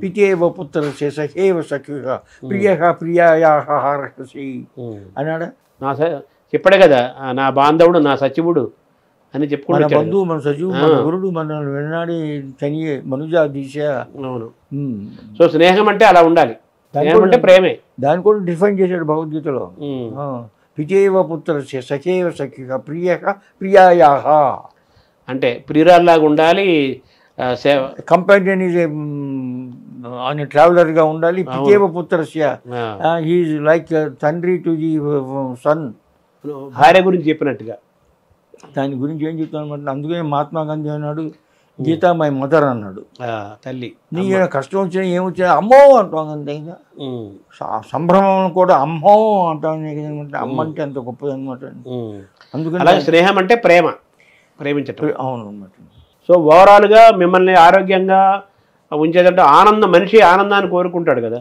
పితేవ పుత్ర సఖేవ సఖిగా ప్రియ ప్రియాహి అన్నాడా? చెప్పాడే కదా, నా బాంధవుడు నా సచివుడు అని చెప్పుకుంటే బంధువు మన సచివుడు మన గురుడు మన వెన్నాడి చనియే మనుజా దిశ. అవును. సో స్నేహం అంటే అలా ఉండాలి, అంటే ప్రేమే. దాన్ని కూడా డిఫైన్ చేశాడు భగవద్గీతలో. పితేవ పుత్ర సఖేవ సఖిగా ప్రియ ప్రియాయాహ అంటే ప్రియురాల్లాగా ఉండాలి, కంపానియన్ ఈజ్ అని ట్రావెలర్గా ఉండాలి. పితేవ పుత్రస్య హీఈస్ లైక్ తండ్రి టు ది సన్. భార్య గురించి చెప్పినట్టుగా దాని గురించి ఏం చెప్తాను అనమాట. అందుకనే మహాత్మా గాంధీ అన్నాడు, గీతా మై మదర్ అన్నాడు. తల్లి నీ కష్టం వచ్చినా ఏమొచ్చినా అమ్మో అంటాం అంతే. సంభ్రమం కూడా అమ్మో అంటాం. అమ్మ అంటే అంత గొప్పది అనమాట. అందుకని స్నేహం అంటే ప్రేమించటం. అవును అనమాట. సో ఓవరాల్గా మిమ్మల్ని ఆరోగ్యంగా ఉంచేదంటే ఆనందం, మనిషి ఆనందాన్ని కోరుకుంటాడు కదా.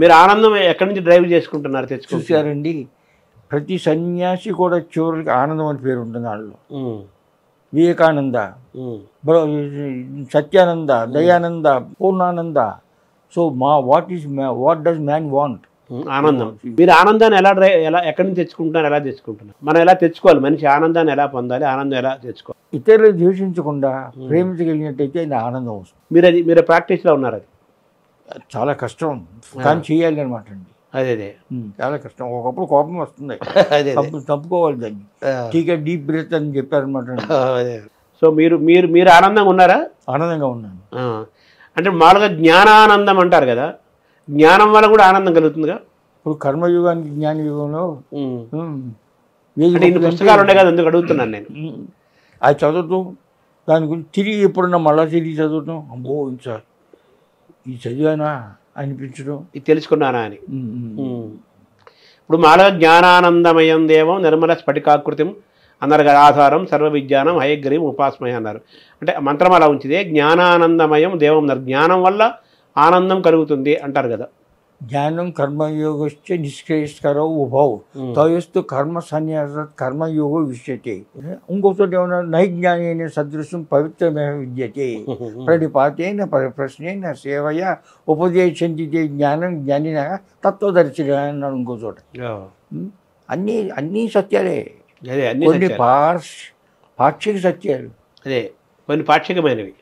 మీరు ఆనందం ఎక్కడి నుంచి డ్రైవ్ చేసుకుంటున్నారు, చూసారండి? ప్రతి సన్యాసి కూడా చివరికి ఆనందం అని పేరు ఉంటుంది వాళ్ళలో. Vivekananda, Satyananda, Dayananda, Purnananda. So what does man want? ఆనందం. మీరు ఆనందాన్ని ఎలా ఎక్కడి నుంచి తెచ్చుకుంటున్నారు, ఎలా తెచ్చుకుంటున్నారు? మనం ఎలా తెచ్చుకోవాలి? మనిషి ఆనందాన్ని ఎలా పొందాలి, ఆనందం ఎలా తెచ్చుకోవాలి? ఇతరులు ద్వేషించకుండా ప్రేమించగలిగినట్టయితే ఆనందం వస్తుంది. మీరు ప్రాక్టీస్లో ఉన్నారు. అది చాలా కష్టం, కానీ చేయాలి అనమాట అండి. అదే చాలా కష్టం. ఒకప్పుడు కోపం వస్తుంది, తప్పుకోవాలి దాన్ని. టీకే డీప్ బ్రీత్ అని చెప్పారనమాట. సో మీరు ఆనందంగా ఉన్నారా? ఆనందంగా ఉన్నాను. అంటే మామూలుగా జ్ఞానానందం అంటారు కదా, జ్ఞానం వల్ల కూడా ఆనందం కలుగుతుందిగా. ఇప్పుడు కర్మయుగానికి జ్ఞాన యుగంలో పుస్తకాలు ఉన్నాయి కదా, అందుకు అడుగుతున్నాను నేను. అది చదువుతాం, దాని గురించి తిరిగి ఎప్పుడన్నా మళ్ళీ తిరిగి చదువుతాం. అబ్బో సార్ ఇది చదివానా అనిపించడం, ఇది తెలుసుకున్నానా అని. ఇప్పుడు మామూలుగా జ్ఞానానందమయం దేవం నిర్మల స్ఫటికాకృతిం అన్నారు కదా, ఆధారం సర్వ విజ్ఞానం హయగ్రీం ఉపాస్మయ అన్నారు. అంటే మంత్రం అలా ఉంచితే జ్ఞానానందమయం దేవం అన్నారు. జ్ఞానం వల్ల ఆనందం కలుగుతుంది అంటారు కదా. జ్ఞానం కర్మయోగశ్చ నిష్క్రేయస్కరో ఉభౌ తయస్తు కర్మ సన్యాస కర్మయోగో విష్యతే. ఇంకొకటి ఏమన్నా నైజ్ఞానేన సదృశం పవిత్రమే విద్యతే ప్రణిపాతేన ప్రశ్నేన సేవయ ఉపదేశంతి జ్ఞానం జ్ఞానిన తత్వదర్శిన అన్నాడు ఇంకో చోట. అన్నీ సత్యాలే, కొన్ని పాక్షిక సత్యాలు, అదే కొన్ని పాక్షికమైనవి,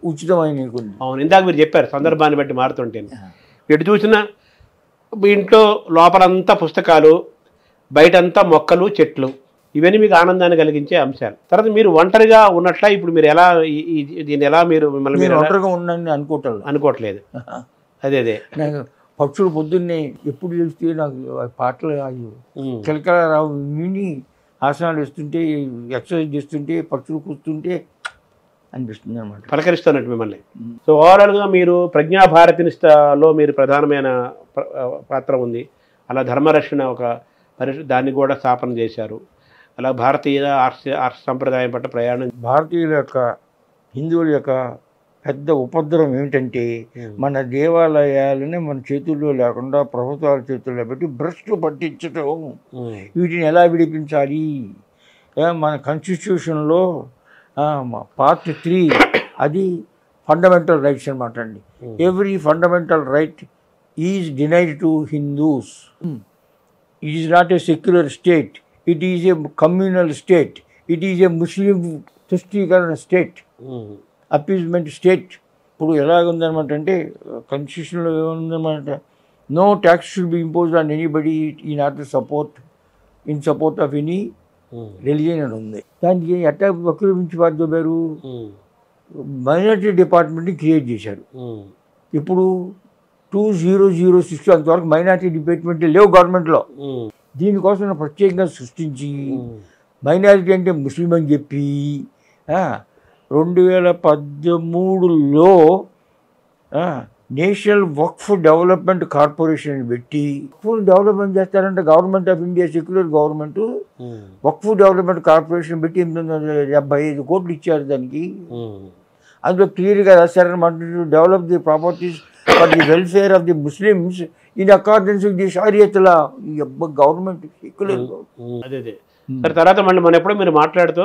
ఉచితమైన. అవును, ఇందాక మీరు చెప్పారు సందర్భాన్ని బట్టి మారుతుంటే. ఎటు చూసినా ఇంట్లో లోపలంతా పుస్తకాలు, బయటంతా మొక్కలు చెట్లు, ఇవన్నీ మీకు ఆనందాన్ని కలిగించే అంశాలు. తర్వాత మీరు ఒంటరిగా ఉన్నట్ల ఇప్పుడు మీరు ఎలా దీన్ని ఎలా మీరు మిమ్మల్ని ఒంటరిగా ఉన్నాను అనుకోవట్లేదు. అదే నాకు పక్షులు పొద్దున్నే ఎప్పుడు తెలిస్తే నాకు పాటలు కిలకరావు విని ఆసనాలు వేస్తుంటే, ఎక్సర్సైజ్ చేస్తుంటే, పక్షులు అనిపిస్తుంది అనమాట, పలకరిస్తున్నట్టు మిమ్మల్ని. సో ఓవరాల్గా మీరు ప్రజ్ఞాభారతిలో మీరు ప్రధానమైన పాత్ర ఉంది. అలా ధర్మరక్షణ ఒక దాన్ని కూడా స్థాపన చేశారు. అలా భారతీయ ఆర్ష సంప్రదాయం పట్ల ప్రయాణం. భారతీయుల యొక్క హిందువుల యొక్క పెద్ద ఉపద్రవం ఏమిటంటే మన దేవాలయాలని మన చేతుల్లో లేకుండా ప్రభుత్వాల చేతుల్లో పెట్టి భ్రష్టు పట్టించటం. వీటిని ఎలా విడిపించాలి? మన కాన్స్టిట్యూషన్లో పార్ట్ 3 అది ఫండమెంటల్ రైట్స్ అనమాట అండి. Every fundamental right is denied to Hindus. It is not a secular state, it is a communal state, it is a Muslim తుష్టీకరణ స్టేట్. Appeasement state. ఇప్పుడు ఎలాగుందనమాట అంటే కాన్స్టిట్యూషన్లో ఏముందన్నమాట, no tax should be imposed on anybody in order in support of any religion అని ఉంది. దానికి ఎట్టా వక్రీకరించి పాల్గొన్నారు, మైనారిటీ డిపార్ట్మెంట్ని క్రియేట్ చేశారు. ఇప్పుడు 2006 అంతవరకు మైనారిటీ డిపార్ట్మెంట్ లేవు గవర్నమెంట్లో. దీనికోసం ప్రత్యేకంగా సృష్టించి మైనారిటీ అంటే ముస్లిం అని చెప్పి 2013లో నేషనల్ వక్ఫ్ డెవలప్మెంట్ కార్పొరేషన్ పెట్టి వక్ఫ్ డెవలప్మెంట్ చేస్తారంటే government of India secular government Waqf development corporation పెట్టి 875 కోట్లు ఇచ్చారు దానికి. అందులో క్లియర్గా రాశారన్నమాట, develop the properties for the welfare of the Muslims in accordance with the షరియత్లా. ఈ గవర్నమెంట్ సెక్యులర్. అదే తర్వాత మళ్ళీ మన ఎప్పుడో మీరు మాట్లాడుతూ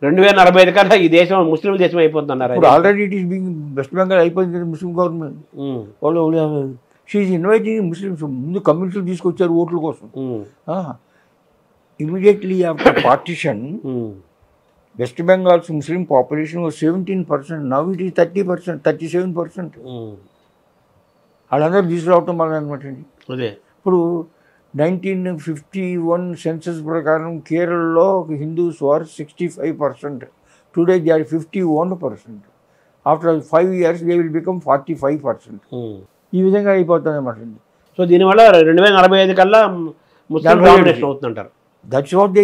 2045 కల్లా ఈ దేశం ముస్లిం దేశం అయిపోతున్నారు. ఇప్పుడు already it is being west Bengal అయిపోయింది ముస్లిం గవర్నమెంట్. వాళ్ళు షీఈ్ ఇన్వైటింగ్ ముస్లిమ్స్. ముందు కమ్యూనిస్టులు తీసుకొచ్చారు ఓట్ల కోసం. Immediately after partition west Bengals Muslim population was 17%. Now it is 30%, 37%. వాళ్ళందరూ తీసుకురావటం వల్ల అనమాట అండి. అదే ఇప్పుడు 1951 సెన్సస్ ప్రకారం కేరళలో Hindus were 65%. Today they are 51%. After 5 years they will become 45%. ఈ విధంగా అయిపోతుంది అనమాట అండి. సో దీనివల్ల 2045 కల్లా ముస్లిం డామినేషన్ అవుతుందంటారు. That's what they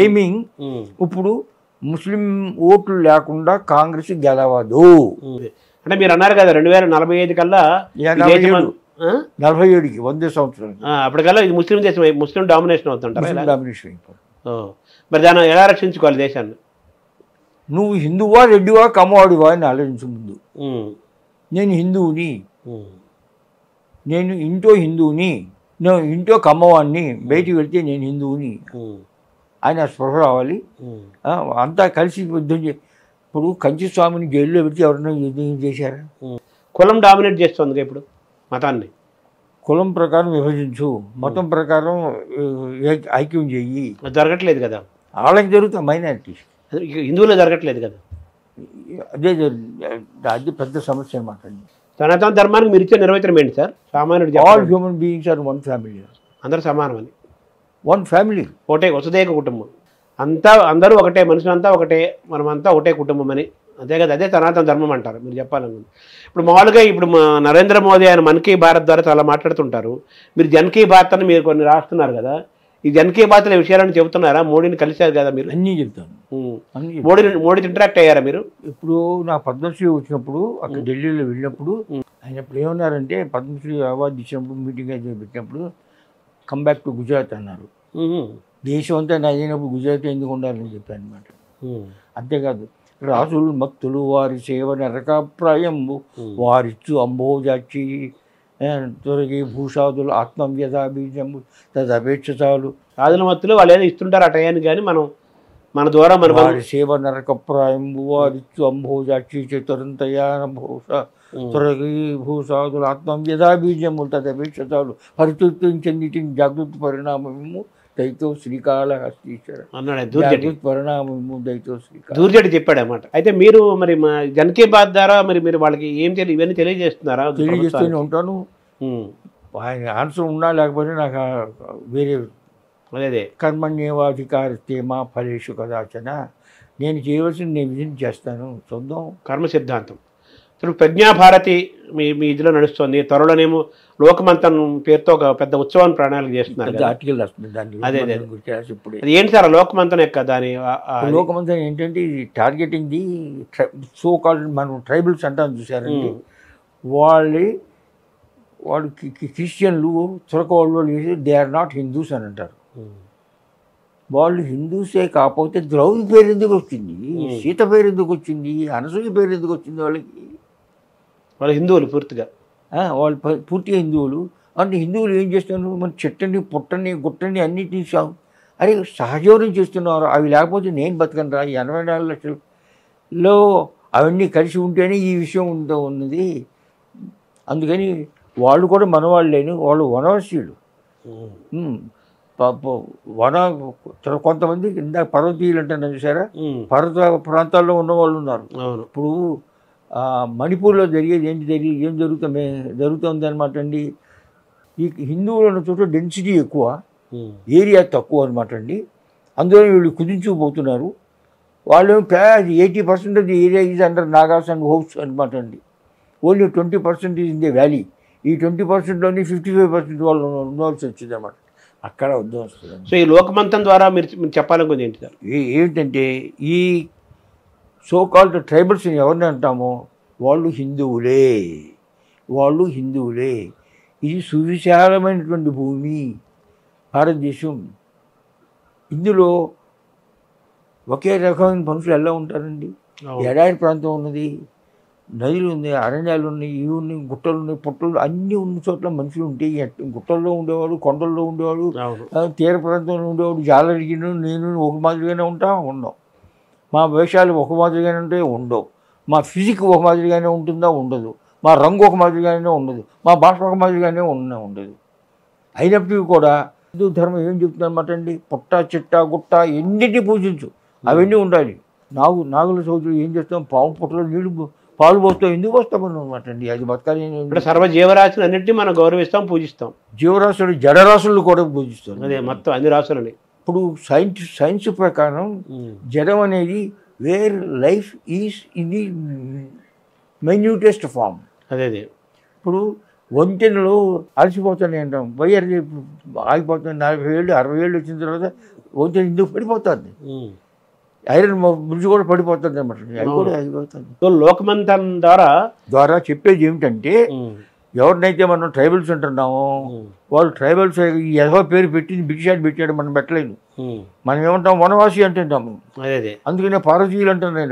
aiming. ఇప్పుడు ముస్లిం ఓట్లు లేకుండా కాంగ్రెస్ గెలవదు. అంటే మీరు అన్నారు కదా 2045 కల్లా 47కి 100 సంవత్సరాలు అప్పటికల్లా ఇది ముస్లిం దేశం, ముస్లిం డామినేషన్ అవుతుంటారు. డామినేషన్ అయిపోతుంది. మరి దాన్ని ఎలా రక్షించుకోవాలి దేశాన్ని? నువ్వు హిందువా, రెడ్డివా, కమ్మవాడివా అని ఆలోచించు ముందు. నేను హిందువుని, నేను ఇంట్లో హిందువుని, నేను ఇంట్లో కమ్మవాడిని, బయటికి వెళ్తే నేను హిందువుని ఆయన స్పృహ రావాలి. అంతా కలిసి యుద్ధం. ఇప్పుడు కంచి స్వామిని జైల్లో పెట్టి ఎవరైనా యుద్ధం చేశారా? కులం డామినేట్ చేస్తుంది ఇప్పుడు మతాన్ని. కులం ప్రకారం విభజించు, మతం ప్రకారం ఐక్యం చెయ్యి. జరగట్లేదు కదా. వాళ్ళకి జరుగుతాయి మైనారిటీస్, హిందువులో జరగట్లేదు కదా. అదే అది పెద్ద సమస్య అన్నమాట. సనాతన ధర్మానికి మీరు ఇచ్చే నిర్వచనం ఏంటి సార్? సామాన్యుడు all human beings are one family. అందరూ సమానమని. వన్ ఫ్యామిలీ, ఒకటే వసుదైక కుటుంబం. అందరూ ఒకటే, మనుషులంతా ఒకటే, మనమంతా ఒకటే కుటుంబం అని. అంతే కదా, అదే సనాతన ధర్మం అంటారు మీరు చెప్పాలనుకుంది. ఇప్పుడు మామూలుగా ఇప్పుడు నరేంద్ర మోదీ ఆయన మన్ కీ బాత్ ద్వారా చాలా మాట్లాడుతుంటారు. మీరు జన్ కీ బాత్ అని మీరు కొన్ని రాస్తున్నారు కదా, ఈ జన్ కీ బాత్ల విషయాలను చెబుతున్నారా? మోడీని కలిశారు కదా మీరు? అన్నీ చెప్తాను. మోడీతో ఇంటరాక్ట్ అయ్యారా మీరు? ఇప్పుడు నా పద్మశ్రీ వచ్చినప్పుడు అక్కడ ఢిల్లీలో వెళ్ళినప్పుడు ఆయన ఇప్పుడు ఏమన్నారంటే, పద్మశ్రీ అవార్డు ఇచ్చినప్పుడు మీటింగ్ అయితే పెట్టినప్పుడు కమ్ బ్యాక్ టు గుజరాత్ అన్నారు. దేశం అంతా అయినప్పుడు గుజరాత్ ఎందుకు ఉండాలని చెప్పాను అనమాట. అంతేకాదు, రాజులు మత్తులు వారి సేవ నరకాప్రాయంబు వారిచ్చు అంబోజాచి తొలగి భూషాదులు ఆత్మవ్యధా బీజము తదపేక్ష చాలు. రాజుల మత్తులు వాళ్ళు ఏదో ఇస్తుంటారు ఆ టయానికి, కానీ మన ద్వారా మన వారి సేవ నరకప్రాయంబు వారిచ్చు అంబోజాచి చతురంతయాన భూష తొలగి భూషాదులు ఆత్మవ్యధా బీజము తదపేక్ష చాలు. పరితృప్తించన్నిటిని జాగృతి పరిణామము దైతో శ్రీకాళహస్తీశ్వర అన్నాడు. పరిణామము దైతో శ్రీకాళ దూర్జటి చెప్పాడు అన్నమాట. అయితే మీరు మరి జన్ కీ బాత్ ద్వారా మీరు వాళ్ళకి ఏం ఇవన్నీ తెలియజేస్తున్నారా? తెలియజేస్తూనే ఉంటాను. ఆయన ఆన్సర్ ఉన్నా లేకపోతే నాకు వేరే అదే కర్మణ్యేవాధికారిస్తే మా ఫలేషు కదాచన. నేను చేయవలసింది నేను విజయం చేస్తాను. చూద్దాం. కర్మ సిద్ధాంతం. ఇప్పుడు ప్రజ్ఞాభారతి మీ ఇదిలో నడుస్తుంది. త్వరలోనేమో లోకమంతం పేరుతో ఒక పెద్ద ఉత్సవాన్ని ప్రణాళిక చేస్తున్నారు. ఆర్టికల్ వస్తుంది దాన్ని. అదే ఇప్పుడు ఏంటి సార్ లోకమంతం యొక్క దాని లోకమంతం ఏంటంటే ఇది టార్గెటింగ్ ది సో కాల్డ్ మనం ట్రైబల్స్ అంటాం చూసారండి. వాళ్ళు క్రిస్టియన్లు తురక వాళ్ళు దే ఆర్ నాట్ హిందూస్ అని అంటారు. వాళ్ళు హిందూసే కాకపోతే ద్రౌపది పేరు ఎందుకు వచ్చింది, సీత పేరు ఎందుకు వచ్చింది, అనసూయ పేరు ఎందుకు వచ్చింది? వాళ్ళు హిందువులు పూర్తిగా, వాళ్ళు పూర్తిగా హిందువులు. అంటే హిందువులు ఏం చేస్తున్నారు, మన చెట్టని పుట్టని గుట్టని అన్నిటినీ అరే సహజీవనం చేస్తున్నారు. అవి లేకపోతే నేను బతకను రా. 84 లక్షల్లో అవన్నీ కలిసి ఉంటేనే ఈ విషయం ఉన్నది. అందుకని వాళ్ళు కూడా మనవాళ్ళేను, వాళ్ళు వనవాసీయులు. వన కొంతమంది ఇందాక పర్వతీయులు అంటున్నారు చూసారా, ఉమ్, పర్వత ప్రాంతాల్లో ఉన్న వాళ్ళు ఉన్నారు. అవును. ఇప్పుడు మణిపూర్లో జరిగేది ఏం జరుగుతుంది అనమాట అండి. ఈ హిందువులు ఉన్న చోట డెన్సిటీ ఎక్కువ, ఉమ్, ఏరియా తక్కువ అనమాట అండి. అందులో వీళ్ళు కుదించుకుపోతున్నారు. వాళ్ళు 80% of the area is under Nagas and hopes అనమాట అండి. Only 20% is in the valley. ఈ 20%లోని 55% వాళ్ళు ఉండవలసి వచ్చింది అనమాట. అక్కడ ఉద్యమం వస్తుంది. సో ఈ లోకమంతం ద్వారా మీరు చెప్పాలనుకుంది ఏంటి సార్? ఏమిటంటే ఈ సోకాల్డ్ ట్రైబల్స్ ఎవరిని అంటామో వాళ్ళు హిందువులే. ఇది సువిశాలమైనటువంటి భూమి భారతదేశం. ఇందులో ఒకే రకమైన మనుషులు ఎలా ఉంటారండి? ఎడారి ప్రాంతం ఉన్నది, నదులు ఉన్నాయి, అరణ్యాలు ఉన్నాయి, ఇవి ఉన్నాయి, గుట్టలు ఉన్నాయి, పుట్టలు అన్నీ ఉన్న చోట్ల మనుషులు ఉంటాయి. గుట్టల్లో ఉండేవాడు, కొండల్లో ఉండేవాడు, తీర ప్రాంతంలో ఉండేవాడు, జాలడిగిన నేను ఒక మాదిరిగానే ఉండవు. మా వేషాలు ఒక మాదిరిగానే ఉంటాయి, ఉండవు. మా ఫిజిక్ ఒక మాదిరిగానే ఉంటుందా? ఉండదు. మా రంగు ఒక మాదిరిగానే ఉండదు. మా భాష ఒక మాదిరిగానే ఉండదు. అయినప్పటికీ కూడా హిందూ ధర్మం ఏం చెప్తుందన్నమాట అండి, పుట్ట చిట్ట గుట్ట ఎన్నిటిని పూజించు, అవన్నీ ఉండాలి. నాగుల చౌదరి ఏం చేస్తాం, పాము పుట్టలో నీళ్ళు పాలు పోస్తాం, ఎందుకు పోస్తామని అనమాట అండి. అది బతకాలి. సర్వ జీవరాశులు అన్నింటినీ మనం గౌరవిస్తాం, పూజిస్తాం. జీవరాశులు జడరాశులు కూడా పూజిస్తాం. అదే మొత్తం అన్ని రాశులని. ఇప్పుడు సైన్స్ ప్రకారం జడం అనేది where life is in the minutest form. అదే ఇప్పుడు వంతెనలో అలసిపోతాను అంటాం, వైర్ ఆగిపోతుంది. 40 ఏళ్ళు 60 ఏళ్ళు వచ్చిన తర్వాత వంతెన ఎందుకు పడిపోతుంది, ఐరన్ బ్రిడ్జ్ కూడా పడిపోతుంది అనమాట, అది కూడా ఆగిపోతుంది. సో లోకమంతం ద్వారా చెప్పేది ఏమిటంటే, ఎవరినైతే మనం ట్రైబల్స్ అంటున్నామో వాళ్ళు ట్రైబల్స్ ఏదో పేరు పెట్టింది బ్రిటిష్ పెట్టాడు, మనం పెట్టలేదు. మనం ఏమంటాం, వనవాసి అంటుంటాము. అందుకనే పార్వతీయులు అంటున్నాయి.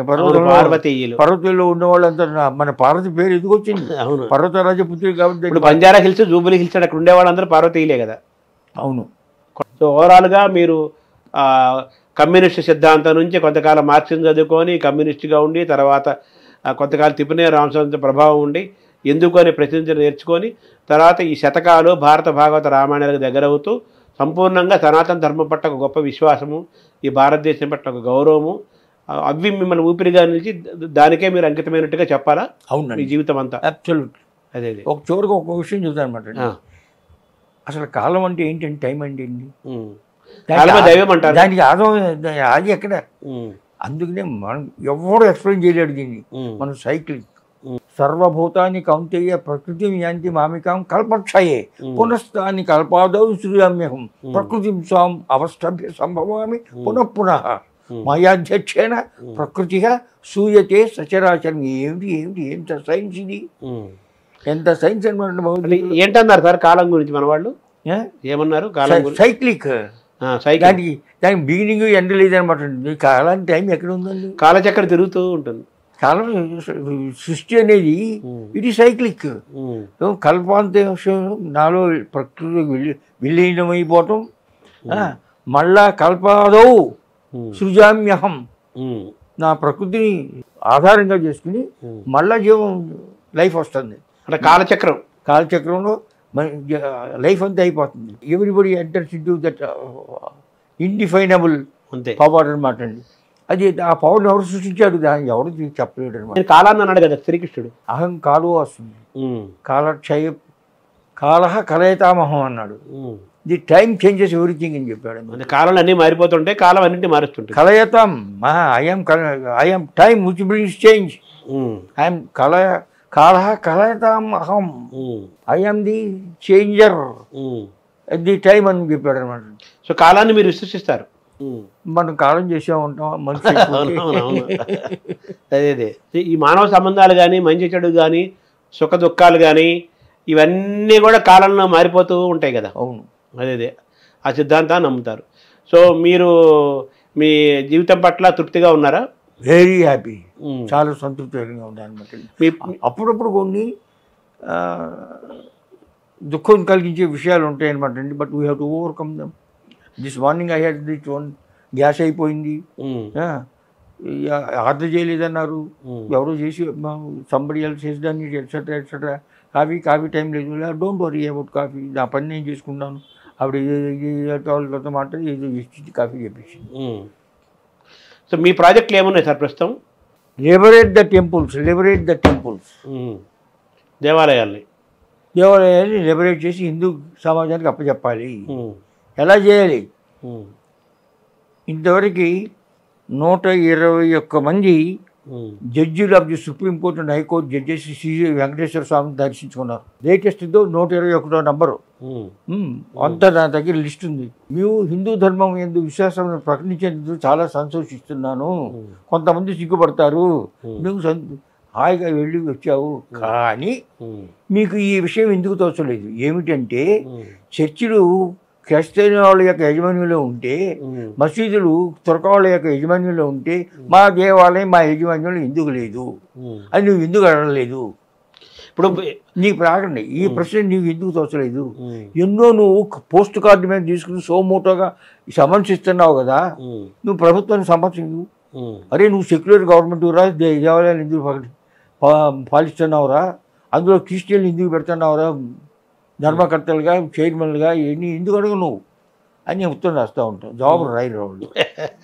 పర్వతీయుల్లో ఉన్నవాళ్ళు అంతా మన పార్వతి పేరు ఎందుకు వచ్చింది? పర్వతరాజ పుత్రులు కాబట్టి. బంజారా హిల్స్, జూబిలీ హిల్స్ అక్కడ ఉండేవాళ్ళందరూ పార్వతీయులే కదా. అవును. సో ఓవరాల్గా మీరు కమ్యూనిస్ట్ సిద్ధాంతం నుంచి కొంతకాలం మార్క్సిజం చదువుకొని కమ్యూనిస్ట్గా ఉండి, తర్వాత కొంతకాలం తిప్పనే రామచంద్ర ప్రభావం ఉండి ఎందుకు అని ప్రశ్నించడం నేర్చుకొని, తర్వాత ఈ శతకాలు భారత భాగవత రామాయణాలకు దగ్గరవుతూ సంపూర్ణంగా సనాతన ధర్మం పట్ల ఒక గొప్ప విశ్వాసము, ఈ భారతదేశం పట్ల ఒక గౌరవము, అవి మిమ్మల్ని ఊపిరిగా నిలిచి దానికే మీరు అంకితమైనట్టుగా చెప్పాలా? అవును, మీ జీవితం అంతా. అబ్సల్యూట్. అదే ఒక చివరికి ఒక విషయం చెప్తాను అనమాట. అసలు కాలం అంటే ఏంటంటే టైం అంటే ఏంటి, దైవం అంటారు. దానికి అది ఎక్కడ? అందుకనే మనం ఎవరు ఎక్స్ప్లెయిన్ చేయలేడు దీన్ని. మనం సైక్లింగ్. సర్వభూతాన్ని కౌంతేయ ప్రకృతి యాంతి మామికాం కల్పక్షయే పునస్తాన్ని కల్పాదౌ శ్రీరామ్యహం ప్రకృతి స్వాం అవష్టభ్య సంభవామి పునః మాయాధ్యక్షేణ ప్రకృతిగా సూయతే సచరాచరం. ఎంత సైన్స్ ఇది, ఎంత సైన్స్ అనమాట. ఏంటన్నారు సార్ కాలం గురించి మన వాళ్ళు ఏమన్నారు? సైక్లిక్. దానికి బిగినింగ్ ఎండ్ లేదనమాట. కాలానికి టైం ఎక్కడ ఉందండి? కాలచక్ర తిరుగుతూ ఉంటుంది. కాలం సృష్టి అనేది ఇది సైక్లిక్. కల్పాంతం నాలో ప్రకృతి విలీనమైపోవటం, మళ్ళా కల్పాదౌ సృజామ్యహం, నా ప్రకృతిని ఆధారంగా చేసుకుని మళ్ళా జీవం లైఫ్ వస్తుంది. అంటే కాలచక్రంలో లైఫ్ అంతా అయిపోతుంది. Everybody enters into that indefinable power అనమాట అండి. అది ఆ పవర్ ఎవరు సృష్టించాడు, దాన్ని ఎవరు చెప్పలేడు అనమాట. కాలాన్ని అన్నాడు కదా శ్రీకృష్ణుడు. అహం కాలో వస్తుంది, కాలక్షయ కాలహ కలయతామహం అన్నాడు. ది టైం చేంజెస్ ఎవ్రీథింగ్ అని చెప్పాడు. కాలాలు అన్నీ మారిపోతుంటాయి, కాలం అన్నింటినీ మారుస్తుంటాయి. కలయతాం I am time which brings change. I am కాలహ కలయతాం అహం, I am the changer at the time అని చెప్పాడు అనమాట. సో కాలాన్ని మీరు విశ్వసిస్తారు? మనం కాలం చేసే ఉంటాం మనిషి. అదే ఈ మానవ సంబంధాలు కానీ, మంచి చెడు కానీ, సుఖ దుఃఖాలు కానీ, ఇవన్నీ కూడా కాలంలో మారిపోతూ ఉంటాయి కదా. అవును. అదే ఆ సిద్ధాంతాన్ని నమ్ముతారు. సో మీరు మీ జీవితం పట్ల తృప్తిగా ఉన్నారా? వెరీ హ్యాపీ, చాలా సంతృప్తిగా ఉన్నాను అనమాట. అప్పుడప్పుడు కొన్ని దుఃఖం కలిగించే విషయాలు ఉంటాయి అనమాట అండి. But we have to overcome them. This morning I had this one gas అయిపోయింది, ఆర్డర్ చేయలేదన్నారు, ఎవరో చేసి సంబడి ఎల్స్ చేసేదాన్ని ఎట్సెట్రా. కాఫీ టైం లేదు, డోంట్ వరీ అబౌట్ కాఫీ, నా పని నేను చేసుకున్నాను ఆవిడ వాళ్ళతో మాట్లాడి ఏదో ఇచ్చి కాఫీ చెప్పించింది. సో మీ ప్రాజెక్టులు ఏమున్నాయి సార్ ప్రస్తుతం? Liberate the temples, liberate the temples, దేవాలయాల్ని లిబరేట్ చేసి హిందూ సమాజానికి అప్పచెప్పాలి. ఎలా చేయాలి? ఇంతవరకు 121 మంది జడ్జిలు of the supreme court and high court judges Shri Venkateswara స్వామిని దర్శించుకున్నారు. లేటెస్ట్తో 121 నంబరు. అంతా నా దగ్గర లిస్ట్ ఉంది. మేము హిందూ ధర్మం ఎందు విశ్వాసం ప్రకటించేందుకు చాలా సంతోషిస్తున్నాను. కొంతమంది సిగ్గుపడతారు, నువ్వు హాయిగా వెళ్ళి వచ్చావు, కానీ మీకు ఈ విషయం ఎందుకు తోచలేదు ఏమిటంటే చర్చిలు క్రైస్తవ వాళ్ళ యొక్క యజమాన్యంలో ఉంటే, మసీదులు తురక వాళ్ళ యొక్క యజమాన్యంలో ఉంటే, మా దేవాలయం మా యజమాన్యంలో ఎందుకు లేదు అని నువ్వు ఎందుకు అడగలేదు? ఇప్పుడు నీకు ప్రాగండి ఈ ప్రశ్న నీకు ఎందుకు తోచలేదు? ఎన్నో నువ్వు పోస్ట్ కార్డు మీద తీసుకుని సోమోటోగా సమర్శిస్తున్నావు కదా, నువ్వు ప్రభుత్వాన్ని సమర్శించు. అరే నువ్వు సెక్యులర్ గవర్నమెంట్ రా, దేవాలయాలు ఎందుకు పాలిస్తున్నావురా, అందులో క్రిస్టియన్లు ఎందుకు పెడుతున్నావురా ధర్మకర్తలుగా, చైర్మన్లుగా, ఇవన్నీ ఎందుకు అడుగు నువ్వు అని ఉత్తరం రాస్తూ ఉంటావు. జవాబులు రాయరు వాళ్ళు.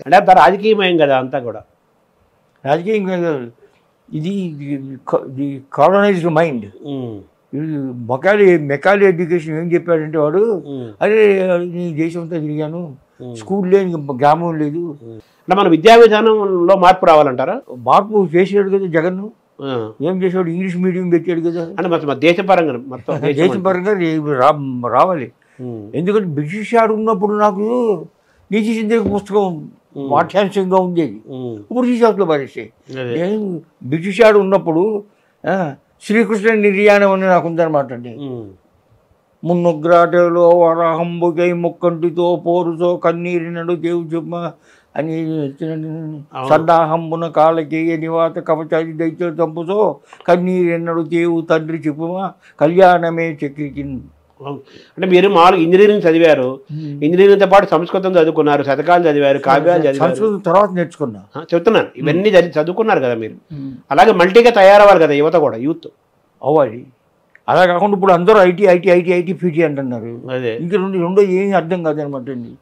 అంటే అంత రాజకీయమయం కదా అంతా కూడా. రాజకీయం ఇది ది కాలనైజ్డ్ మైండ్. మెకాలీ ఎడ్యుకేషన్ ఏం చెప్పాడంటే వాడు, అరే నీ దేశం అంతా తిరిగాను, స్కూల్ లేని గ్రామం లేదు. అంటే మన విద్యా విధానంలో మార్పు రావాలంటారా? మార్పు చేసాడు కదా జగన్. ఏం చేసాడు? ఇంగ్లీష్ మీడియం పెట్టాడు కదా. అంటే మొత్తం దేశపరంగా రావాలి. ఎందుకంటే బ్రిటిష్ ఆడు ఉన్నప్పుడు నాకు నీతి చింతక పుస్తకం పాఠ్యాంశంగా ఉండేది, ఇప్పుడు తీసేట్లో పారేసాయి. నేను బ్రిటిష్ ఆడు ఉన్నప్పుడు శ్రీకృష్ణ నిర్యాణం అని నాకు ఉందన్నమాట అండి. మున్నుగ్రాటలో వరహంబుకై ముక్కంటితో పోరుతో కన్నీరినడు దేవు చెమ్మ అని సన్నాహంబున కాళ్ళకేయ నివాత కవచాది దైత్య తంపుతో కన్నీరెన్నడు దేవు తండ్రి చెప్పుమా కళ్యాణమే చక్రికి. అంటే మీరు మామూలుగా ఇంజనీరింగ్ చదివారు, ఇంజనీరింగ్తో పాటు సంస్కృతం చదువుకున్నారు, శతకాలు చదివారు, కావ్యాలు చదివారు. సంస్కృతం తర్వాత నేర్చుకున్నా చెప్తున్నాను, ఇవన్నీ చదువుకున్నారు కదా మీరు. అలాగే మల్టీగా తయారవ్వాలి కదా యువత కూడా, యూత్ అవ్వాలి. అలా కాకుండా ఇప్పుడు అందరూ IT IT IT IT PT అంటున్నారు. అదే ఇంకా రెండో ఏమీ అర్థం కాదనమాట అండి.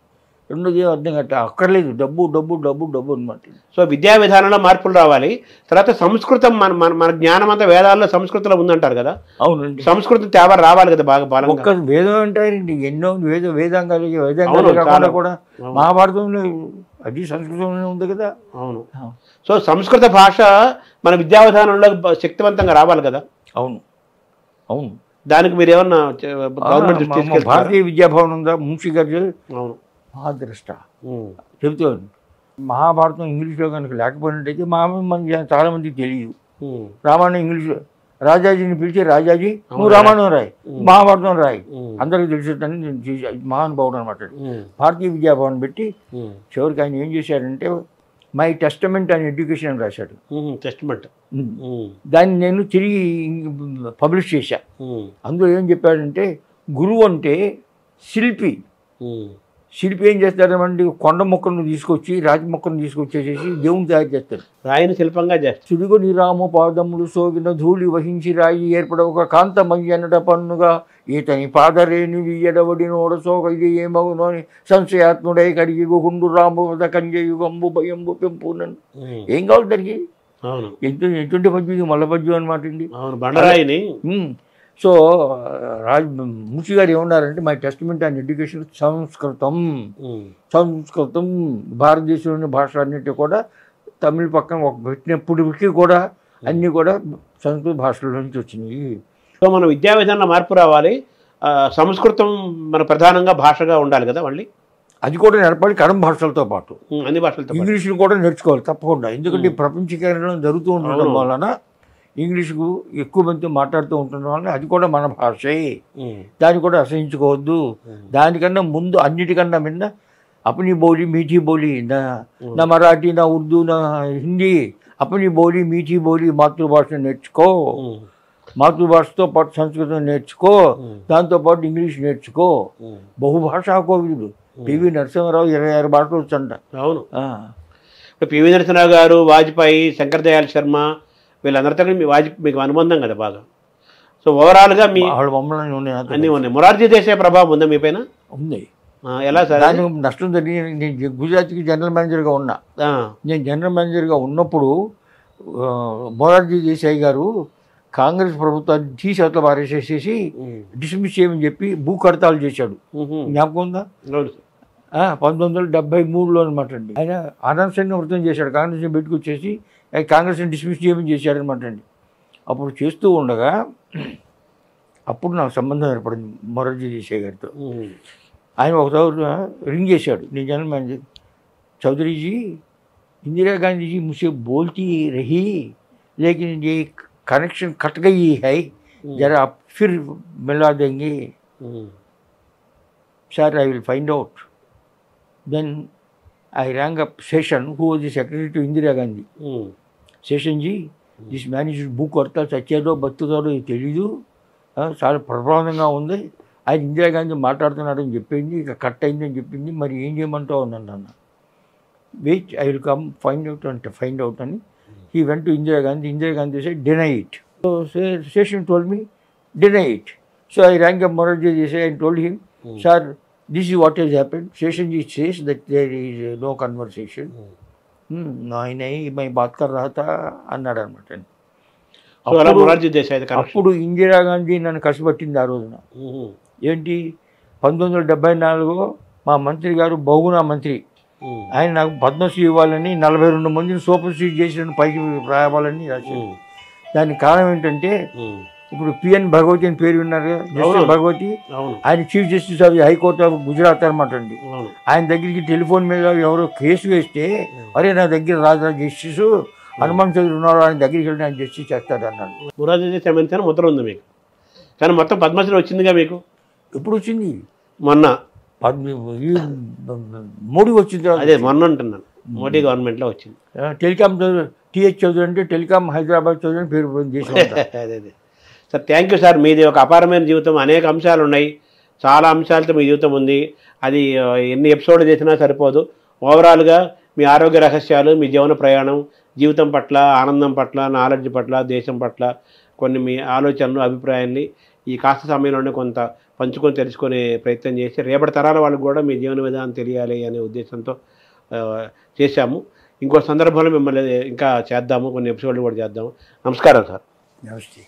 రెండోది ఏం అర్థం కాదు, అక్కర్లేదు, డబ్బు డబ్బు డబ్బు డబ్బు అనమాట. సో విద్యా విధానంలో మార్పులు రావాలి. తర్వాత సంస్కృతం మన జ్ఞానం అంతా వేదాల్లో సంస్కృతంలో ఉందంటారు కదా. అవునండి, సంస్కృతం తేవ రావాలి కదా బాగా. ఒక్క వేదం అంటారండి, ఎన్నో వేదాంగాలు కాకుండా కూడా మహాభారతంలో అది సంస్కృతంలో ఉంది కదా. అవును. సో సంస్కృత భాష మన విద్యా విధానంలో శక్తివంతంగా రావాలి కదా. అవును అవును. దానికి మీరు ఏమన్నా గవర్నమెంట్ భారతీయ విద్యాభవన్ ఉందా ముంషి గారు? అవును, మహాద్రష్ట చెబుతాను. మహాభారతం ఇంగ్లీష్లో కనుక లేకపోయినట్టయితే మనకి చాలామందికి తెలియదు. రామాయణం ఇంగ్లీష్లో, రాజాజీని పిలిచి రాజాజీ నువ్వు రామాయణం రాయి, మహాభారతం రాయి, అందరికీ తెలిసేదని మహానుభావుడు అనమాట. భారతీయ విద్యాభవన్ పెట్టి చివరికి ఆయన ఏం చేశాడంటే మై టెస్టమెంట్ అండ్ ఎడ్యుకేషన్ అని రాశాడు. టెస్టమెంట్ దాన్ని నేను తిరిగి పబ్లిష్ చేశా. అందులో ఏం చెప్పాడంటే గురువు అంటే శిల్పి. శిల్పి ఏం చేస్తారంటే కొండ మొక్కను తీసుకొచ్చి రాతి మొక్కను తీసుకొచ్చేసేసి దేవుని తయారు చేస్తారు, రాయిని శిల్పంగా చేస్తారు. చుడుగొని రాము పాదములు సోగిన ధూళి వహించి రాయి ఏర్పడ ఒక కాంతమయ్య అనట పన్నుగా ఈతని పాదరేణి ఎడబడి నోడసోక ఇది ఏమగును అని సంశయాత్ముడై కడిగి గుండు రాము కంజయుగంబు భయంబు పెంపునను. ఏం కావాలి దానికి? ఎటువంటి పద్యం, మల్ల పద్యం అనమాట అండి. బండరాయిని. సో మూసి గారు ఏమన్నారంటే మై టెస్టమెంట్ అండ్ ఎడ్యుకేషన్ సంస్కృతం. సంస్కృతం భారతదేశంలోని భాష అన్నిటి కూడా తమిళ పక్కన ఒక పెట్టినప్పటికీ కూడా అన్నీ కూడా సంస్కృత భాషల నుంచి వచ్చినాయి. సో మన విద్యా విధానంలో మార్పు రావాలి. సంస్కృతం మన ప్రధానంగా భాషగా ఉండాలి కదా. మళ్ళీ అది కూడా నేర్పాలి కరం భాషలతో పాటు, అన్ని భాషలతో. ఇంగ్లీష్ను కూడా నేర్చుకోవాలి తప్పకుండా. ఎందుకంటే ప్రపంచీకరణ జరుగుతూ ఉండడం వలన ఇంగ్లీష్కు ఎక్కువ మంది మాట్లాడుతూ ఉండడం వలన అది కూడా మన భాషే, దాన్ని కూడా అసహించుకోవద్దు. దానికన్నా ముందు అన్నిటికన్నా మిన్న अपनी बोली मीठी बोली, ना मराठी ना उर्दू ना हिंदी, अपनी बोली मीठी बोली మాతృభాష నేర్చుకో. మాతృభాషతో పాటు సంస్కృతం నేర్చుకో, దాంతోపాటు ఇంగ్లీష్ నేర్చుకో. బహుభాషా కోవిదుడు పివి నరసింహారావు 26 భాషలు వచ్చంట. అవును. పివి నరసింహారావు గారు, వాజ్పేయి, శంకర్ దయాళ్ శర్మ, వీళ్ళందరితో మీకు అనుబంధం కదా బాగా. సో ఓవరాల్గా మీ మమ్మల్ని అన్నీ ఉన్నాయి. మొరార్జీ దేశాయ్ ప్రభావం ఉందా మీ పైన? ఉంది. ఎలా సార్? దానికి నష్టం జరిగి నేను గుజరాత్కి జనరల్ మేనేజర్గా ఉన్నా. నేను జనరల్ మేనేజర్గా ఉన్నప్పుడు మొరార్జీ దేశాయ్ గారు కాంగ్రెస్ ప్రభుత్వాన్ని తీసి అవతల పారేసేసేసి డిస్మిస్ చేయమని చెప్పి భూ కడతాలు చేశాడు. జ్ఞాపకం ఉందా? 1973లో అనమాట అండి. ఆయన అనవసరంగా వృత్తం చేశాడు. కాంగ్రెస్ని పెట్టుకొచ్చేసి కాంగ్రెస్ని డిస్మిస్ చేయమని చేశాడనమాట అండి. అప్పుడు చేస్తూ ఉండగా అప్పుడు నాకు సంబంధం ఏర్పడింది మొరార్జీ దేశాయ్ గారితో. ఆయన ఒకసారి రింగ్ చేశాడు. నేను జనరల్ మేనేజర్, చౌదరీజీ इंदिरा गांधी जी मुझसे बोलती रही लेकिन ये कनेक्शन कट गई है, जरा आप फिर मिला देंगे. Sir I will find out. Then I rang up Seshan who was the secretary to Indira Gandhi. Seshan ji this man is book కొడతా చచ్చేదో బతుకుతాడో తెలీదు, చాలా ప్రమాదంగా ఉంది, ఆయన ఇందిరాగాంధీ మాట్లాడుతున్నాడని చెప్పింది, ఇక కట్ అయిందని చెప్పింది, మరి ఏం చేయమంటావు అన్న. Wait I will come find out అంటే ఫైండ్ అవుట్ అని he went to Indira Gandhi. Indira Gandhi say deny it. So station told me deny it. So I rank up Morarji Desai and told him, sir this is what Hess happened. Station G says that there is no conversation. नहीं मैं बात कर रहा था అన్నాడు అనమాట. అప్పుడు ఇందిరాగాంధీ నన్ను కసిపట్టింది ఆ రోజున. ఏంటి 1974 మా మంత్రి గారు బహుగుణ మంత్రి, ఆయన నాకు పద్మశ్రీ ఇవ్వాలని 42 మందిని సూపర్ సీడ్ చేసిన పైకి రావాలని రాశారు. దానికి కారణం ఏంటంటే ఇప్పుడు పిఎన్ భగవతి అని పేరు విన్నారు కదా, జస్టిస్ భగవతి, ఆయన chief justice of high court of Gujarat అనమాట అండి. ఆయన దగ్గరికి టెలిఫోన్ మీద ఎవరో కేసు వేస్తే, అరే నా దగ్గర రాజా జస్టిస్ హనుమాన్ చౌదరి ఉన్నారు, ఆయన దగ్గరికి వెళ్ళి ఆయన జస్టిస్ చేస్తాడు అన్నాడు. మొరార్జీ దేశాయ్ ముద్ర ఉంది మీకు, కానీ మొత్తం పద్మశ్రీ వచ్చిందిగా మీకు. ఎప్పుడు వచ్చింది? మొన్న మోడీ వచ్చింది. అదే మొన్న అంటున్నాను, మోడీ గవర్నమెంట్లో వచ్చింది. టెలికాం టిహెచ్ చౌదరి అంటే టెలికాం హైదరాబాద్ చౌదరి అని పేరు చేసి. అదే సార్, థ్యాంక్ యూ సార్. మీది ఒక అపారమైన జీవితం, అనేక అంశాలు ఉన్నాయి, చాలా అంశాలతో మీ జీవితం ఉంది. అది ఎన్ని ఎపిసోడ్లు చేసినా సరిపోదు. ఓవరాల్గా మీ ఆరోగ్య రహస్యాలు, మీ జీవన ప్రయాణం, జీవితం పట్ల, ఆనందం పట్ల, నాలెడ్జ్ పట్ల, దేశం పట్ల కొన్ని మీ ఆలోచనలు, అభిప్రాయాన్ని ఈ కాస్త సమయంలోనే కొంత పంచుకొని తెలుసుకునే ప్రయత్నం చేసి రేపటి తరాల వాళ్ళకి కూడా మీ జీవన విధానం తెలియాలి అనే ఉద్దేశంతో చేశాము. ఇంకో సందర్భంలో మిమ్మల్ని ఇంకా చేద్దాము, కొన్ని ఎపిసోడ్లు కూడా చేద్దాము. నమస్కారం సార్. నమస్తే.